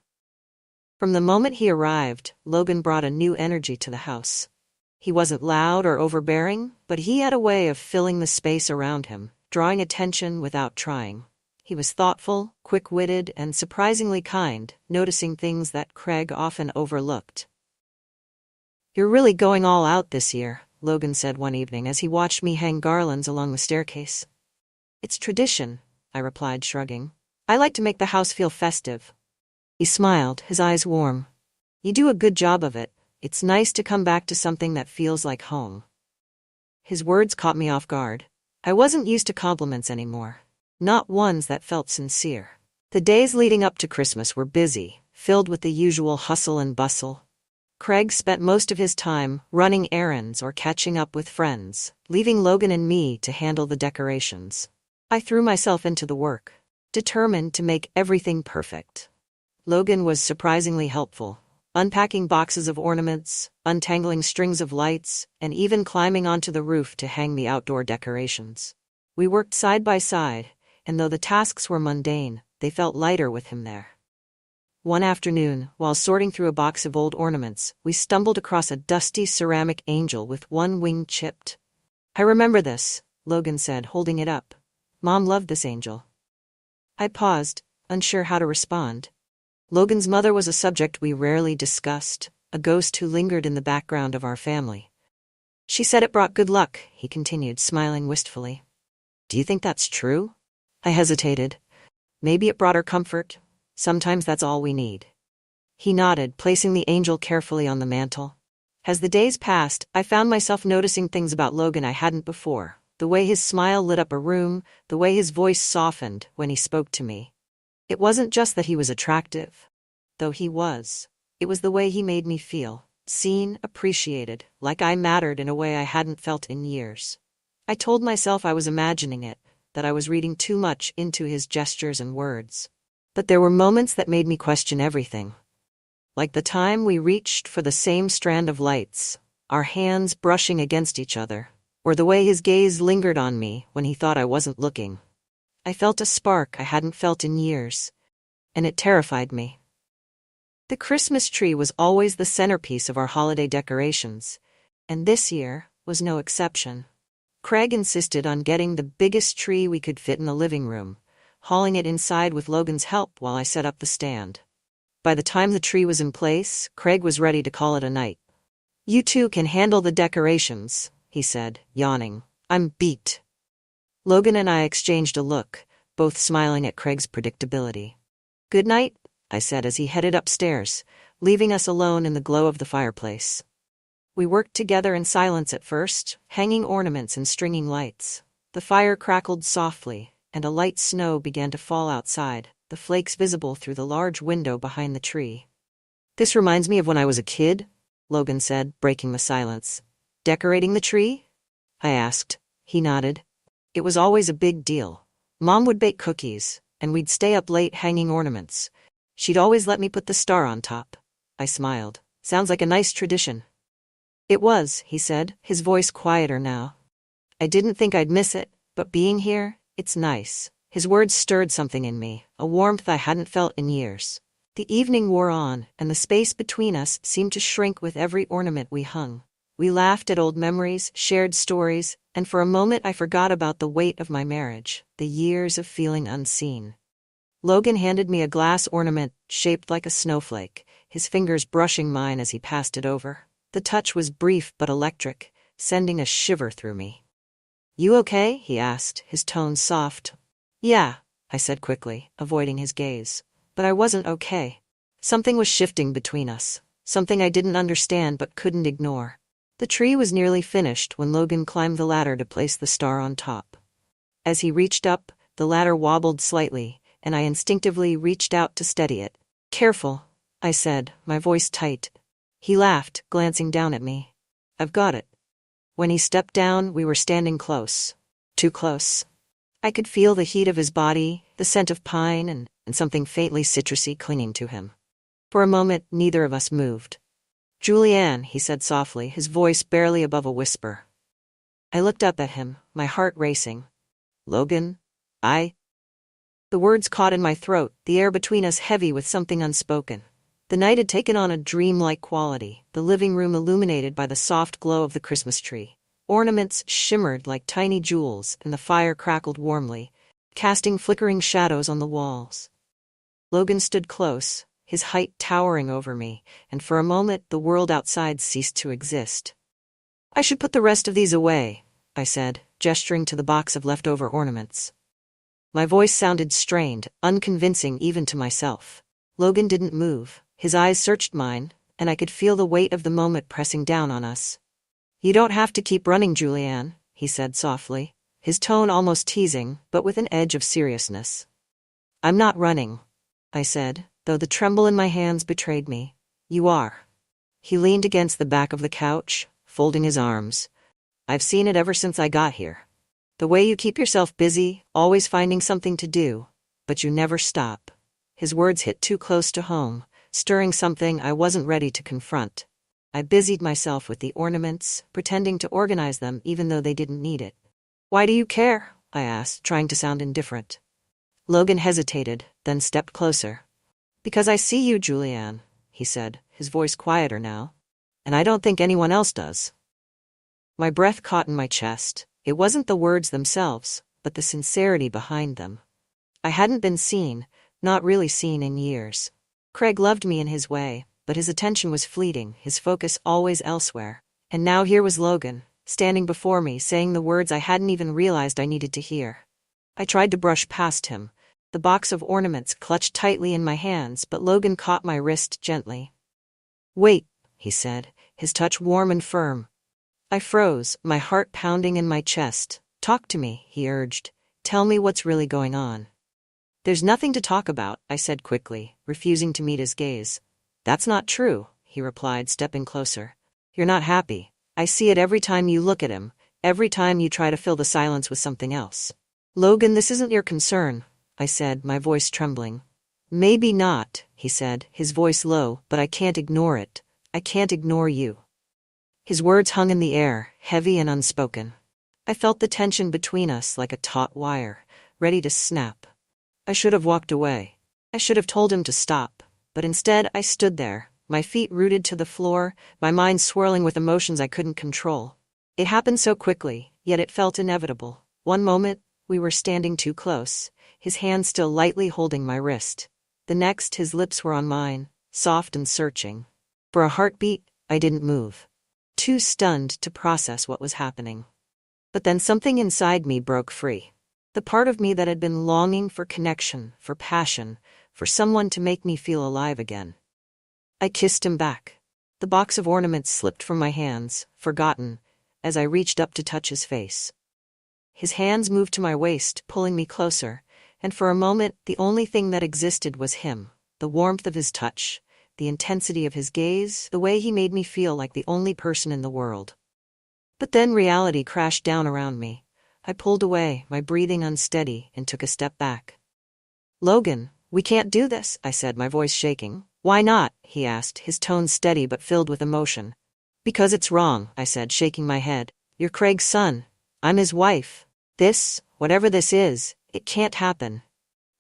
Speaker 1: From the moment he arrived, Logan brought a new energy to the house. He wasn't loud or overbearing, but he had a way of filling the space around him, drawing attention without trying. He was thoughtful, quick-witted, and surprisingly kind, noticing things that Craig often overlooked. "You're really going all out this year," Logan said one evening as he watched me hang garlands along the staircase. "It's tradition," I replied, shrugging. "I like to make the house feel festive." He smiled, his eyes warm. You do a good job of it. It's nice to come back to something that feels like home. His words caught me off guard. I wasn't used to compliments anymore. Not ones that felt sincere. The days leading up to Christmas were busy, filled with the usual hustle and bustle. Craig spent most of his time running errands or catching up with friends, leaving Logan and me to handle the decorations. I threw myself into the work, determined to make everything perfect. Logan was surprisingly helpful, unpacking boxes of ornaments, untangling strings of lights, and even climbing onto the roof to hang the outdoor decorations. We worked side by side, and though the tasks were mundane, they felt lighter with him there. One afternoon, while sorting through a box of old ornaments, we stumbled across a dusty ceramic angel with one wing chipped. "I remember this," Logan said, holding it up. "Mom loved this angel." I paused, unsure how to respond. Logan's mother was a subject we rarely discussed, a ghost who lingered in the background of our family. "She said it brought good luck," he continued, smiling wistfully. "Do you think that's true?" I hesitated. "Maybe it brought her comfort. Sometimes that's all we need." He nodded, placing the angel carefully on the mantel. As the days passed, I found myself noticing things about Logan I hadn't before. The way his smile lit up a room, the way his voice softened when he spoke to me. It wasn't just that he was attractive, though he was. It was the way he made me feel, seen, appreciated, like I mattered in a way I hadn't felt in years. I told myself I was imagining it, that I was reading too much into his gestures and words. But there were moments that made me question everything. Like the time we reached for the same strand of lights, our hands brushing against each other, or the way his gaze lingered on me when he thought I wasn't looking. I felt a spark I hadn't felt in years, and it terrified me. The Christmas tree was always the centerpiece of our holiday decorations, and this year was no exception. Craig insisted on getting the biggest tree we could fit in the living room, hauling it inside with Logan's help while I set up the stand. By the time the tree was in place, Craig was ready to call it a night. "You two can handle the decorations," he said, yawning. "I'm beat." Logan and I exchanged a look, both smiling at Craig's predictability. "Good night," I said as he headed upstairs, leaving us alone in the glow of the fireplace. We worked together in silence at first, hanging ornaments and stringing lights. The fire crackled softly, and a light snow began to fall outside, the flakes visible through the large window behind the tree. "This reminds me of when I was a kid," Logan said, breaking the silence. "Decorating the tree?" I asked. He nodded. "It was always a big deal. Mom would bake cookies, and we'd stay up late hanging ornaments. She'd always let me put the star on top." I smiled. "Sounds like a nice tradition." "It was," he said, his voice quieter now. "I didn't think I'd miss it, but being here, it's nice." His words stirred something in me, a warmth I hadn't felt in years. The evening wore on, and the space between us seemed to shrink with every ornament we hung. We laughed at old memories, shared stories, and for a moment I forgot about the weight of my marriage, the years of feeling unseen. Logan handed me a glass ornament shaped like a snowflake, his fingers brushing mine as he passed it over. The touch was brief but electric, sending a shiver through me. "You okay?" he asked, his tone soft. "Yeah," I said quickly, avoiding his gaze. But I wasn't okay. Something was shifting between us, something I didn't understand but couldn't ignore. The tree was nearly finished when Logan climbed the ladder to place the star on top. As he reached up, the ladder wobbled slightly, and I instinctively reached out to steady it. "Careful," I said, my voice tight. He laughed, glancing down at me. "I've got it." When he stepped down, we were standing close. Too close. I could feel the heat of his body, the scent of pine, and something faintly citrusy clinging to him. For a moment, neither of us moved. "Julianne," he said softly, his voice barely above a whisper. I looked up at him, my heart racing. "Logan, I—" The words caught in my throat, the air between us heavy with something unspoken. The night had taken on a dreamlike quality, the living room illuminated by the soft glow of the Christmas tree. Ornaments shimmered like tiny jewels, and the fire crackled warmly, casting flickering shadows on the walls. Logan stood close, his height towering over me, and for a moment the world outside ceased to exist. "I should put the rest of these away," I said, gesturing to the box of leftover ornaments. My voice sounded strained, unconvincing even to myself. Logan didn't move. His eyes searched mine, and I could feel the weight of the moment pressing down on us. "You don't have to keep running, Julianne," he said softly, his tone almost teasing, but with an edge of seriousness. "I'm not running," I said, though the tremble in my hands betrayed me. "You are." He leaned against the back of the couch, folding his arms. "I've seen it ever since I got here. The way you keep yourself busy, always finding something to do, but you never stop." His words hit too close to home, stirring something I wasn't ready to confront. I busied myself with the ornaments, pretending to organize them even though they didn't need it. "Why do you care?" I asked, trying to sound indifferent. Logan hesitated, then stepped closer. "Because I see you, Julianne," he said, his voice quieter now. "And I don't think anyone else does." My breath caught in my chest. It wasn't the words themselves, but the sincerity behind them. I hadn't been seen, not really seen in years. Craig loved me in his way, but his attention was fleeting, his focus always elsewhere. And now here was Logan, standing before me, saying the words I hadn't even realized I needed to hear. I tried to brush past him, the box of ornaments clutched tightly in my hands, but Logan caught my wrist gently. "Wait," he said, his touch warm and firm. I froze, my heart pounding in my chest. "Talk to me," he urged. "Tell me what's really going on." "There's nothing to talk about," I said quickly, refusing to meet his gaze. "That's not true," he replied, stepping closer. "You're not happy. I see it every time you look at him, every time you try to fill the silence with something else." "Logan, this isn't your concern," I said, my voice trembling. "Maybe not," he said, his voice low, "but I can't ignore it. I can't ignore you." His words hung in the air, heavy and unspoken. I felt the tension between us like a taut wire, ready to snap. I should have walked away. I should have told him to stop. But instead, I stood there, my feet rooted to the floor, my mind swirling with emotions I couldn't control. It happened so quickly, yet it felt inevitable. One moment, we were standing too close, his hand still lightly holding my wrist. The next, his lips were on mine, soft and searching. For a heartbeat, I didn't move, too stunned to process what was happening. But then something inside me broke free. The part of me that had been longing for connection, for passion, for someone to make me feel alive again. I kissed him back. The box of ornaments slipped from my hands, forgotten, as I reached up to touch his face. His hands moved to my waist, pulling me closer, and for a moment the only thing that existed was him, the warmth of his touch, the intensity of his gaze, the way he made me feel like the only person in the world. But then reality crashed down around me. I pulled away, my breathing unsteady, and took a step back. "Logan, we can't do this," I said, my voice shaking. "Why not?" he asked, his tone steady but filled with emotion. "Because it's wrong," I said, shaking my head. "You're Craig's son. I'm his wife. This, whatever this is, it can't happen."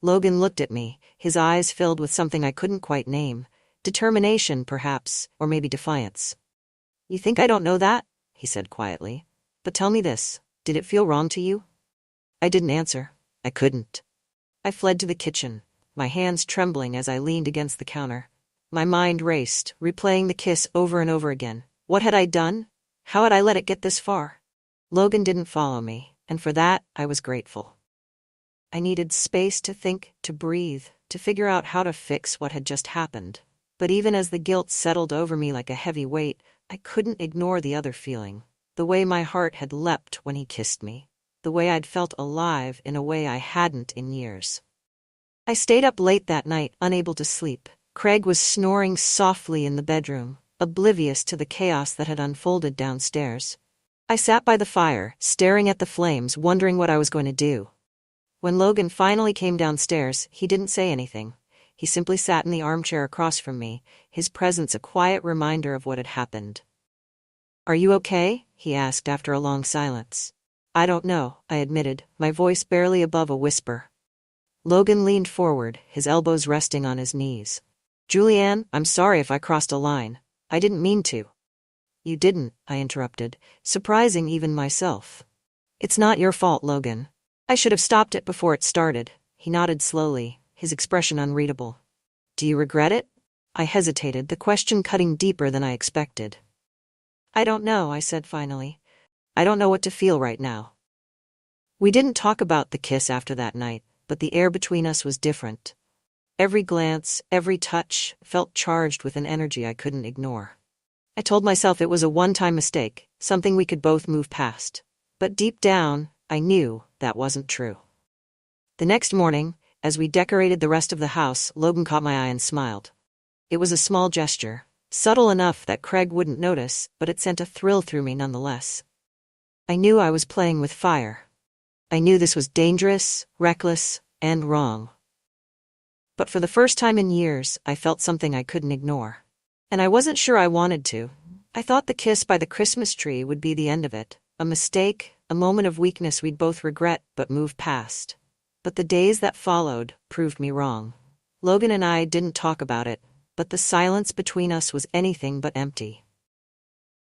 Speaker 1: Logan looked at me, his eyes filled with something I couldn't quite name. Determination, perhaps, or maybe defiance. "You think I don't know that?" he said quietly. "But tell me this, did it feel wrong to you?" I didn't answer. I couldn't. I fled to the kitchen, my hands trembling as I leaned against the counter. My mind raced, replaying the kiss over and over again. What had I done? How had I let it get this far? Logan didn't follow me, and for that, I was grateful. I needed space to think, to breathe, to figure out how to fix what had just happened. But even as the guilt settled over me like a heavy weight, I couldn't ignore the other feeling. The way my heart had leapt when he kissed me. The way I'd felt alive in a way I hadn't in years. I stayed up late that night, unable to sleep. Craig was snoring softly in the bedroom, oblivious to the chaos that had unfolded downstairs. I sat by the fire, staring at the flames, wondering what I was going to do. When Logan finally came downstairs, he didn't say anything. He simply sat in the armchair across from me, his presence a quiet reminder of what had happened. "Are you okay?" he asked after a long silence. "I don't know," I admitted, my voice barely above a whisper. Logan leaned forward, his elbows resting on his knees. "Julianne, I'm sorry if I crossed a line. I didn't mean to." "You didn't," I interrupted, surprising even myself. "It's not your fault, Logan. I should have stopped it before it started." He nodded slowly, his expression unreadable. "Do you regret it?" I hesitated, the question cutting deeper than I expected. "I don't know," I said finally. "I don't know what to feel right now." We didn't talk about the kiss after that night, but the air between us was different. Every glance, every touch, felt charged with an energy I couldn't ignore. I told myself it was a one-time mistake, something we could both move past. But deep down, I knew that wasn't true. The next morning, as we decorated the rest of the house, Logan caught my eye and smiled. It was a small gesture, subtle enough that Craig wouldn't notice, but it sent a thrill through me nonetheless. I knew I was playing with fire. I knew this was dangerous, reckless, and wrong. But for the first time in years, I felt something I couldn't ignore. And I wasn't sure I wanted to. I thought the kiss by the Christmas tree would be the end of it, a mistake, a moment of weakness we'd both regret but move past. But the days that followed proved me wrong. Logan and I didn't talk about it, but the silence between us was anything but empty.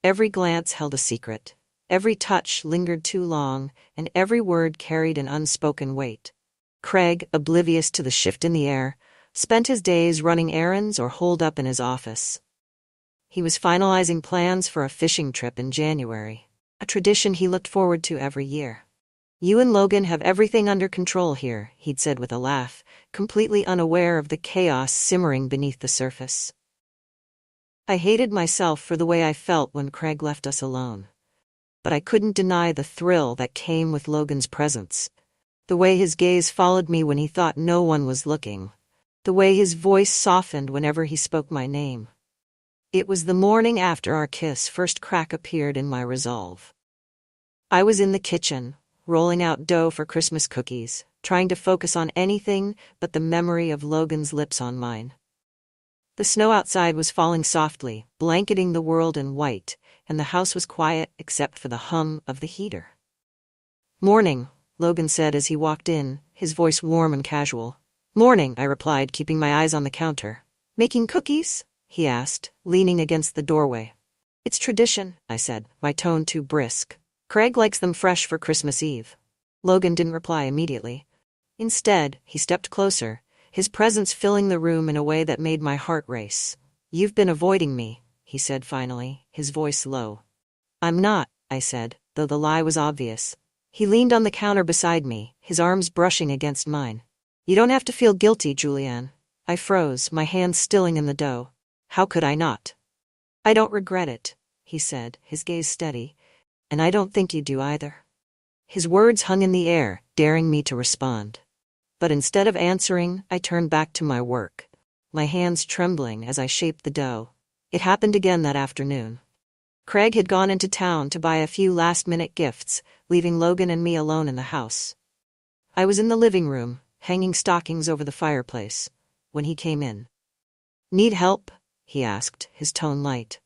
Speaker 1: Every glance held a secret. Every touch lingered too long, and every word carried an unspoken weight. Craig, oblivious to the shift in the air, spent his days running errands or holed up in his office. He was finalizing plans for a fishing trip in January, a tradition he looked forward to every year. "You and Logan have everything under control here," he'd said with a laugh, completely unaware of the chaos simmering beneath the surface. I hated myself for the way I felt when Craig left us alone. But I couldn't deny the thrill that came with Logan's presence. The way his gaze followed me when he thought no one was looking. The way his voice softened whenever he spoke my name. It was the morning after our kiss first crack appeared in my resolve. I was in the kitchen, rolling out dough for Christmas cookies, trying to focus on anything but the memory of Logan's lips on mine. The snow outside was falling softly, blanketing the world in white, and the house was quiet except for the hum of the heater. "Morning," Logan said as he walked in, his voice warm and casual. "Morning," I replied, keeping my eyes on the counter. "Making cookies?" he asked, leaning against the doorway. "It's tradition," I said, my tone too brisk. "Craig likes them fresh for Christmas Eve." Logan didn't reply immediately. Instead, he stepped closer, his presence filling the room in a way that made my heart race. "You've been avoiding me," he said finally, his voice low. "I'm not," I said, though the lie was obvious. He leaned on the counter beside me, his arms brushing against mine. "You don't have to feel guilty, Julianne." I froze, my hands stilling in the dough. How could I not? "I don't regret it," he said, his gaze steady. "And I don't think you do either." His words hung in the air, daring me to respond. But instead of answering, I turned back to my work, my hands trembling as I shaped the dough. It happened again that afternoon. Craig had gone into town to buy a few last-minute gifts, leaving Logan and me alone in the house. I was in the living room, hanging stockings over the fireplace, when he came in. "Need help?" he asked, his tone light.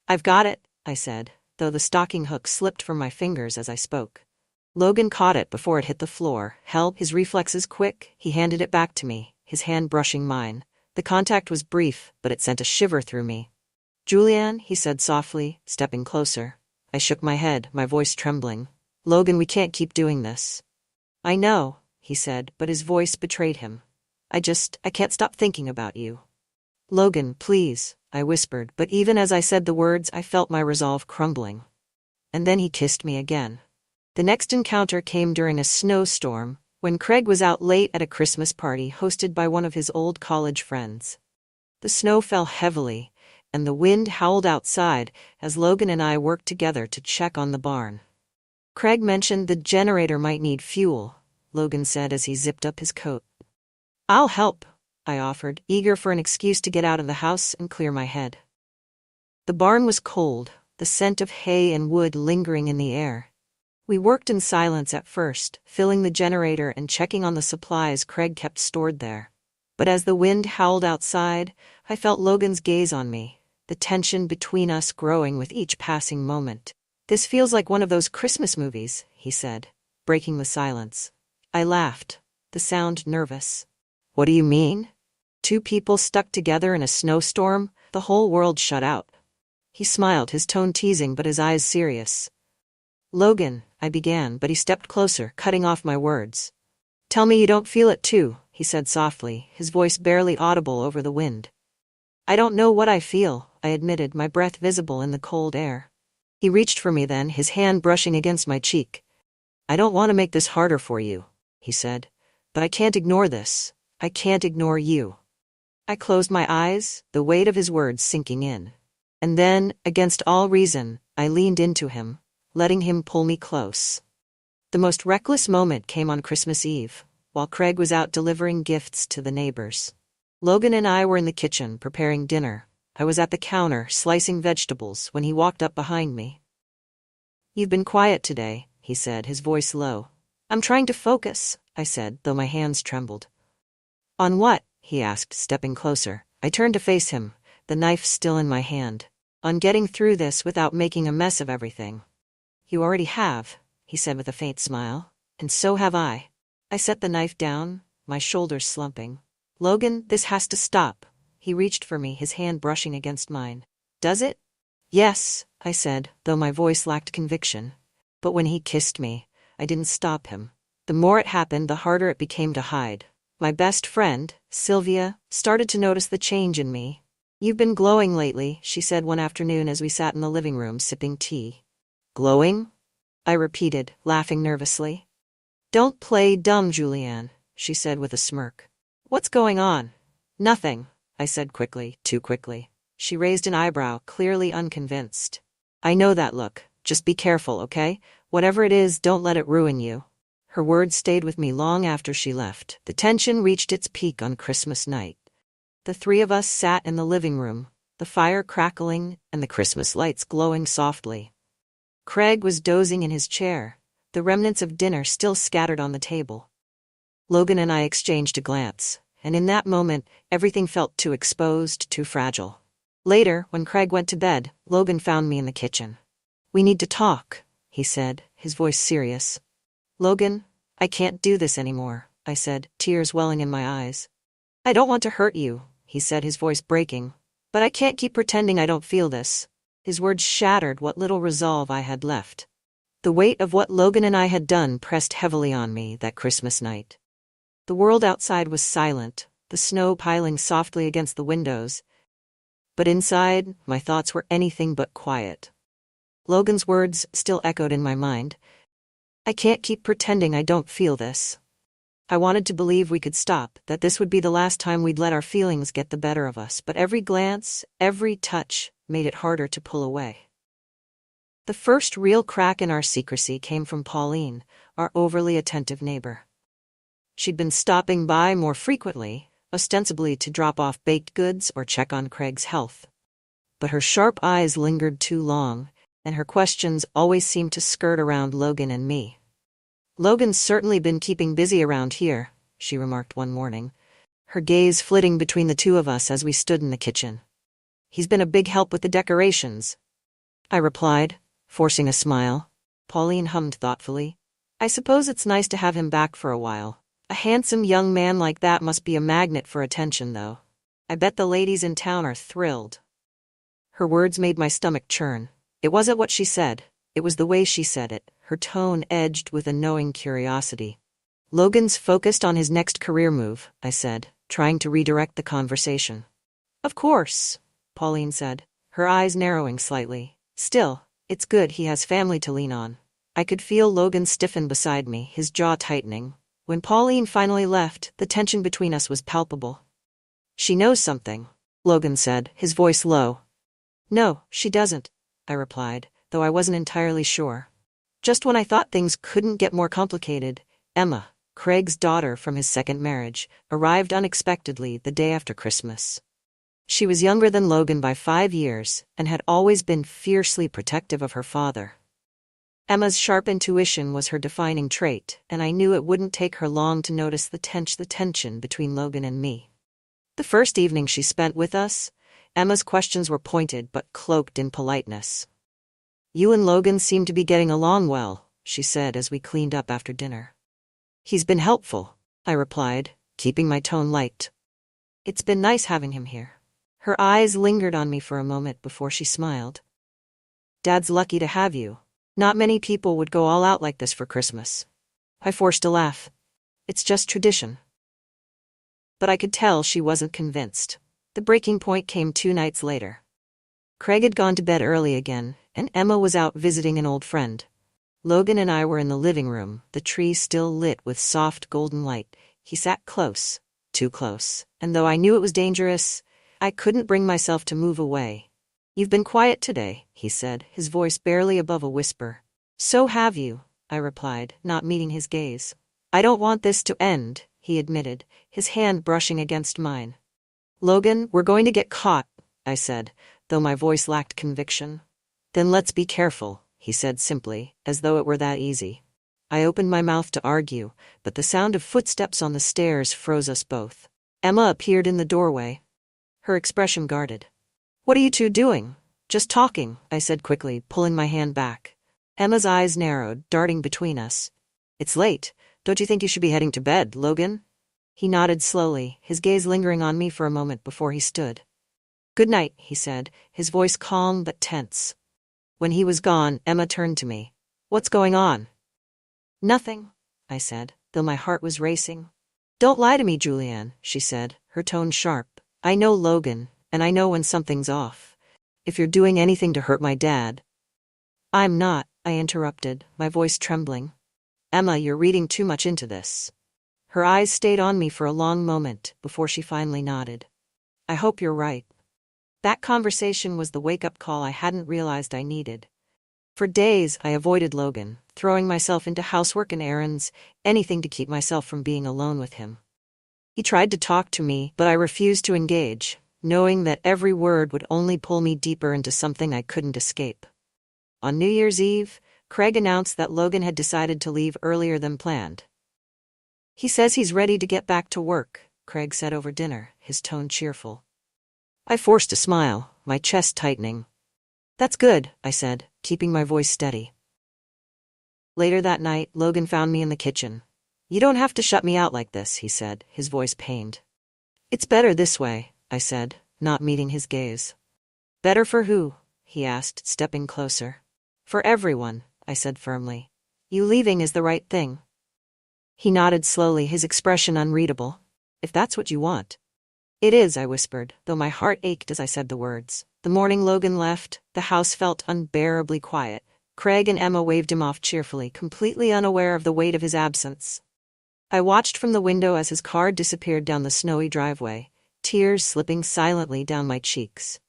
Speaker 1: "I've got it," I said, though the stocking hook slipped from my fingers as I spoke. Logan caught it before it hit the floor. Help, his reflexes quick, he handed it back to me, his hand brushing mine. The contact was brief, but it sent a shiver through me. "Julianne," he said softly, stepping closer. I shook my head, my voice trembling. "Logan, we can't keep doing this." "I know," he said, but his voice betrayed him. I can't stop thinking about you." "Logan, please," I whispered, but even as I said the words, I felt my resolve crumbling. And then he kissed me again. The next encounter came during a snowstorm, when Craig was out late at a Christmas party hosted by one of his old college friends. The snow fell heavily, and the wind howled outside as Logan and I worked together to check on the barn. "Craig mentioned the generator might need fuel," Logan said as he zipped up his coat. "I'll help," I offered, eager for an excuse to get out of the house and clear my head. The barn was cold, the scent of hay and wood lingering in the air. We worked in silence at first, filling the generator and checking on the supplies Craig kept stored there. But as the wind howled outside, I felt Logan's gaze on me, the tension between us growing with each passing moment. "This feels like one of those Christmas movies," he said, breaking the silence. I laughed, the sound nervous. "What do you mean?" "Two people stuck together in a snowstorm, the whole world shut out." He smiled, his tone teasing but his eyes serious. "Logan," I began, but he stepped closer, cutting off my words. "Tell me you don't feel it too," he said softly, his voice barely audible over the wind. "I don't know what I feel," I admitted, my breath visible in the cold air. He reached for me then, his hand brushing against my cheek. "I don't want to make this harder for you," he said, "but I can't ignore this. I can't ignore you." I closed my eyes, the weight of his words sinking in. And then, against all reason, I leaned into him, letting him pull me close. The most reckless moment came on Christmas Eve, while Craig was out delivering gifts to the neighbors. Logan and I were in the kitchen preparing dinner. I was at the counter slicing vegetables when he walked up behind me. "You've been quiet today," he said, his voice low. "I'm trying to focus," I said, though my hands trembled. "On what?" he asked, stepping closer. I turned to face him, the knife still in my hand. "On getting through this without making a mess of everything." "You already have," he said with a faint smile. "And so have I." I set the knife down, my shoulders slumping. "Logan, this has to stop." He reached for me, his hand brushing against mine. "Does it?" "Yes," I said, though my voice lacked conviction. But when he kissed me, I didn't stop him. The more it happened, the harder it became to hide. My best friend, Sylvia, started to notice the change in me. "You've been glowing lately," she said one afternoon as we sat in the living room sipping tea. "Glowing?" I repeated, laughing nervously. "Don't play dumb, Julianne," she said with a smirk. "What's going on?" "Nothing," I said quickly, too quickly. She raised an eyebrow, clearly unconvinced. "I know that look. Just be careful, okay? Whatever it is, don't let it ruin you." Her words stayed with me long after she left. The tension reached its peak on Christmas night. The three of us sat in the living room, the fire crackling and the Christmas lights glowing softly. Craig was dozing in his chair, the remnants of dinner still scattered on the table. Logan and I exchanged a glance, and in that moment, everything felt too exposed, too fragile. Later, when Craig went to bed, Logan found me in the kitchen. "We need to talk," he said, his voice serious. "Logan, I can't do this anymore," I said, tears welling in my eyes. "I don't want to hurt you," he said, his voice breaking. "But I can't keep pretending I don't feel this." His words shattered what little resolve I had left. The weight of what Logan and I had done pressed heavily on me that Christmas night. The world outside was silent, the snow piling softly against the windows. But inside, my thoughts were anything but quiet. Logan's words still echoed in my mind. "I can't keep pretending I don't feel this." I wanted to believe we could stop, that this would be the last time we'd let our feelings get the better of us, but every glance, every touch, made it harder to pull away. The first real crack in our secrecy came from Pauline, our overly attentive neighbor. She'd been stopping by more frequently, ostensibly to drop off baked goods or check on Craig's health. But her sharp eyes lingered too long, and her questions always seemed to skirt around Logan and me. "Logan's certainly been keeping busy around here," she remarked one morning, her gaze flitting between the two of us as we stood in the kitchen. "He's been a big help with the decorations," I replied, forcing a smile. Pauline hummed thoughtfully. "I suppose it's nice to have him back for a while. A handsome young man like that must be a magnet for attention, though. I bet the ladies in town are thrilled." Her words made my stomach churn. It wasn't what she said, it was the way she said it, her tone edged with a knowing curiosity. "Logan's focused on his next career move," I said, trying to redirect the conversation. "Of course," Pauline said, her eyes narrowing slightly. "Still, it's good he has family to lean on." I could feel Logan stiffen beside me, his jaw tightening. When Pauline finally left, the tension between us was palpable. "She knows something," Logan said, his voice low. "No, she doesn't," I replied, though I wasn't entirely sure. Just when I thought things couldn't get more complicated, Emma, Craig's daughter from his second marriage, arrived unexpectedly the day after Christmas. She was younger than Logan by 5 years and had always been fiercely protective of her father. Emma's sharp intuition was her defining trait, and I knew it wouldn't take her long to notice the tension between Logan and me. The first evening she spent with us, Emma's questions were pointed but cloaked in politeness. "You and Logan seem to be getting along well," she said as we cleaned up after dinner. "He's been helpful," I replied, keeping my tone light. "It's been nice having him here." Her eyes lingered on me for a moment before she smiled. "Dad's lucky to have you. Not many people would go all out like this for Christmas." I forced a laugh. "It's just tradition." But I could tell she wasn't convinced. The breaking point came 2 nights later. Craig had gone to bed early again, and Emma was out visiting an old friend. Logan and I were in the living room, the tree still lit with soft golden light. He sat close, too close, and though I knew it was dangerous, I couldn't bring myself to move away. "You've been quiet today," he said, his voice barely above a whisper. "So have you," I replied, not meeting his gaze. "I don't want this to end," he admitted, his hand brushing against mine. "Logan, we're going to get caught," I said, though my voice lacked conviction. "Then let's be careful," he said simply, as though it were that easy. I opened my mouth to argue, but the sound of footsteps on the stairs froze us both. Emma appeared in the doorway, her expression guarded. "What are you two doing?" "Just talking," I said quickly, pulling my hand back. Emma's eyes narrowed, darting between us. "It's late. Don't you think you should be heading to bed, Logan?" He nodded slowly, his gaze lingering on me for a moment before he stood. "Good night," he said, his voice calm but tense. When he was gone, Emma turned to me. "What's going on?" "Nothing," I said, though my heart was racing. "Don't lie to me, Julianne," she said, her tone sharp. "I know Logan, and I know when something's off. If you're doing anything to hurt my dad—" "I'm not," I interrupted, my voice trembling. "Emma, you're reading too much into this." Her eyes stayed on me for a long moment before she finally nodded. "I hope you're right." That conversation was the wake-up call I hadn't realized I needed. For days, I avoided Logan, throwing myself into housework and errands, anything to keep myself from being alone with him. He tried to talk to me, but I refused to engage, knowing that every word would only pull me deeper into something I couldn't escape. On New Year's Eve, Craig announced that Logan had decided to leave earlier than planned. "He says he's ready to get back to work," Craig said over dinner, his tone cheerful. I forced a smile, my chest tightening. "That's good," I said, keeping my voice steady. Later that night, Logan found me in the kitchen. "You don't have to shut me out like this," he said, his voice pained. "It's better this way," I said, not meeting his gaze. "Better for who?" he asked, stepping closer. "For everyone," I said firmly. "You leaving is the right thing." He nodded slowly, his expression unreadable. "If that's what you want." "It is," I whispered, though my heart ached as I said the words. The morning Logan left, the house felt unbearably quiet. Craig and Emma waved him off cheerfully, completely unaware of the weight of his absence. I watched from the window as his car disappeared down the snowy driveway, tears slipping silently down my cheeks.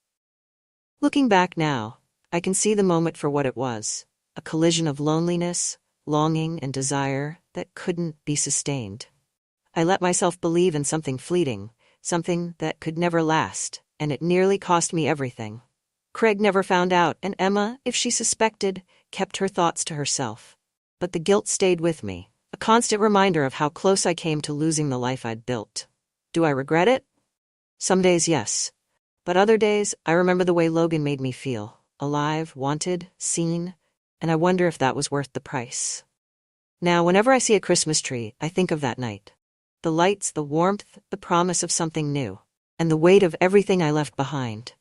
Speaker 1: Looking back now, I can see the moment for what it was, a collision of loneliness, longing, and desire that couldn't be sustained. I let myself believe in something fleeting, something that could never last, and it nearly cost me everything. Craig never found out, and Emma, if she suspected, kept her thoughts to herself. But the guilt stayed with me, a constant reminder of how close I came to losing the life I'd built. Do I regret it? Some days, yes. But other days, I remember the way Logan made me feel, alive, wanted, seen, and I wonder if that was worth the price. Now, whenever I see a Christmas tree, I think of that night. The lights, the warmth, the promise of something new, and the weight of everything I left behind.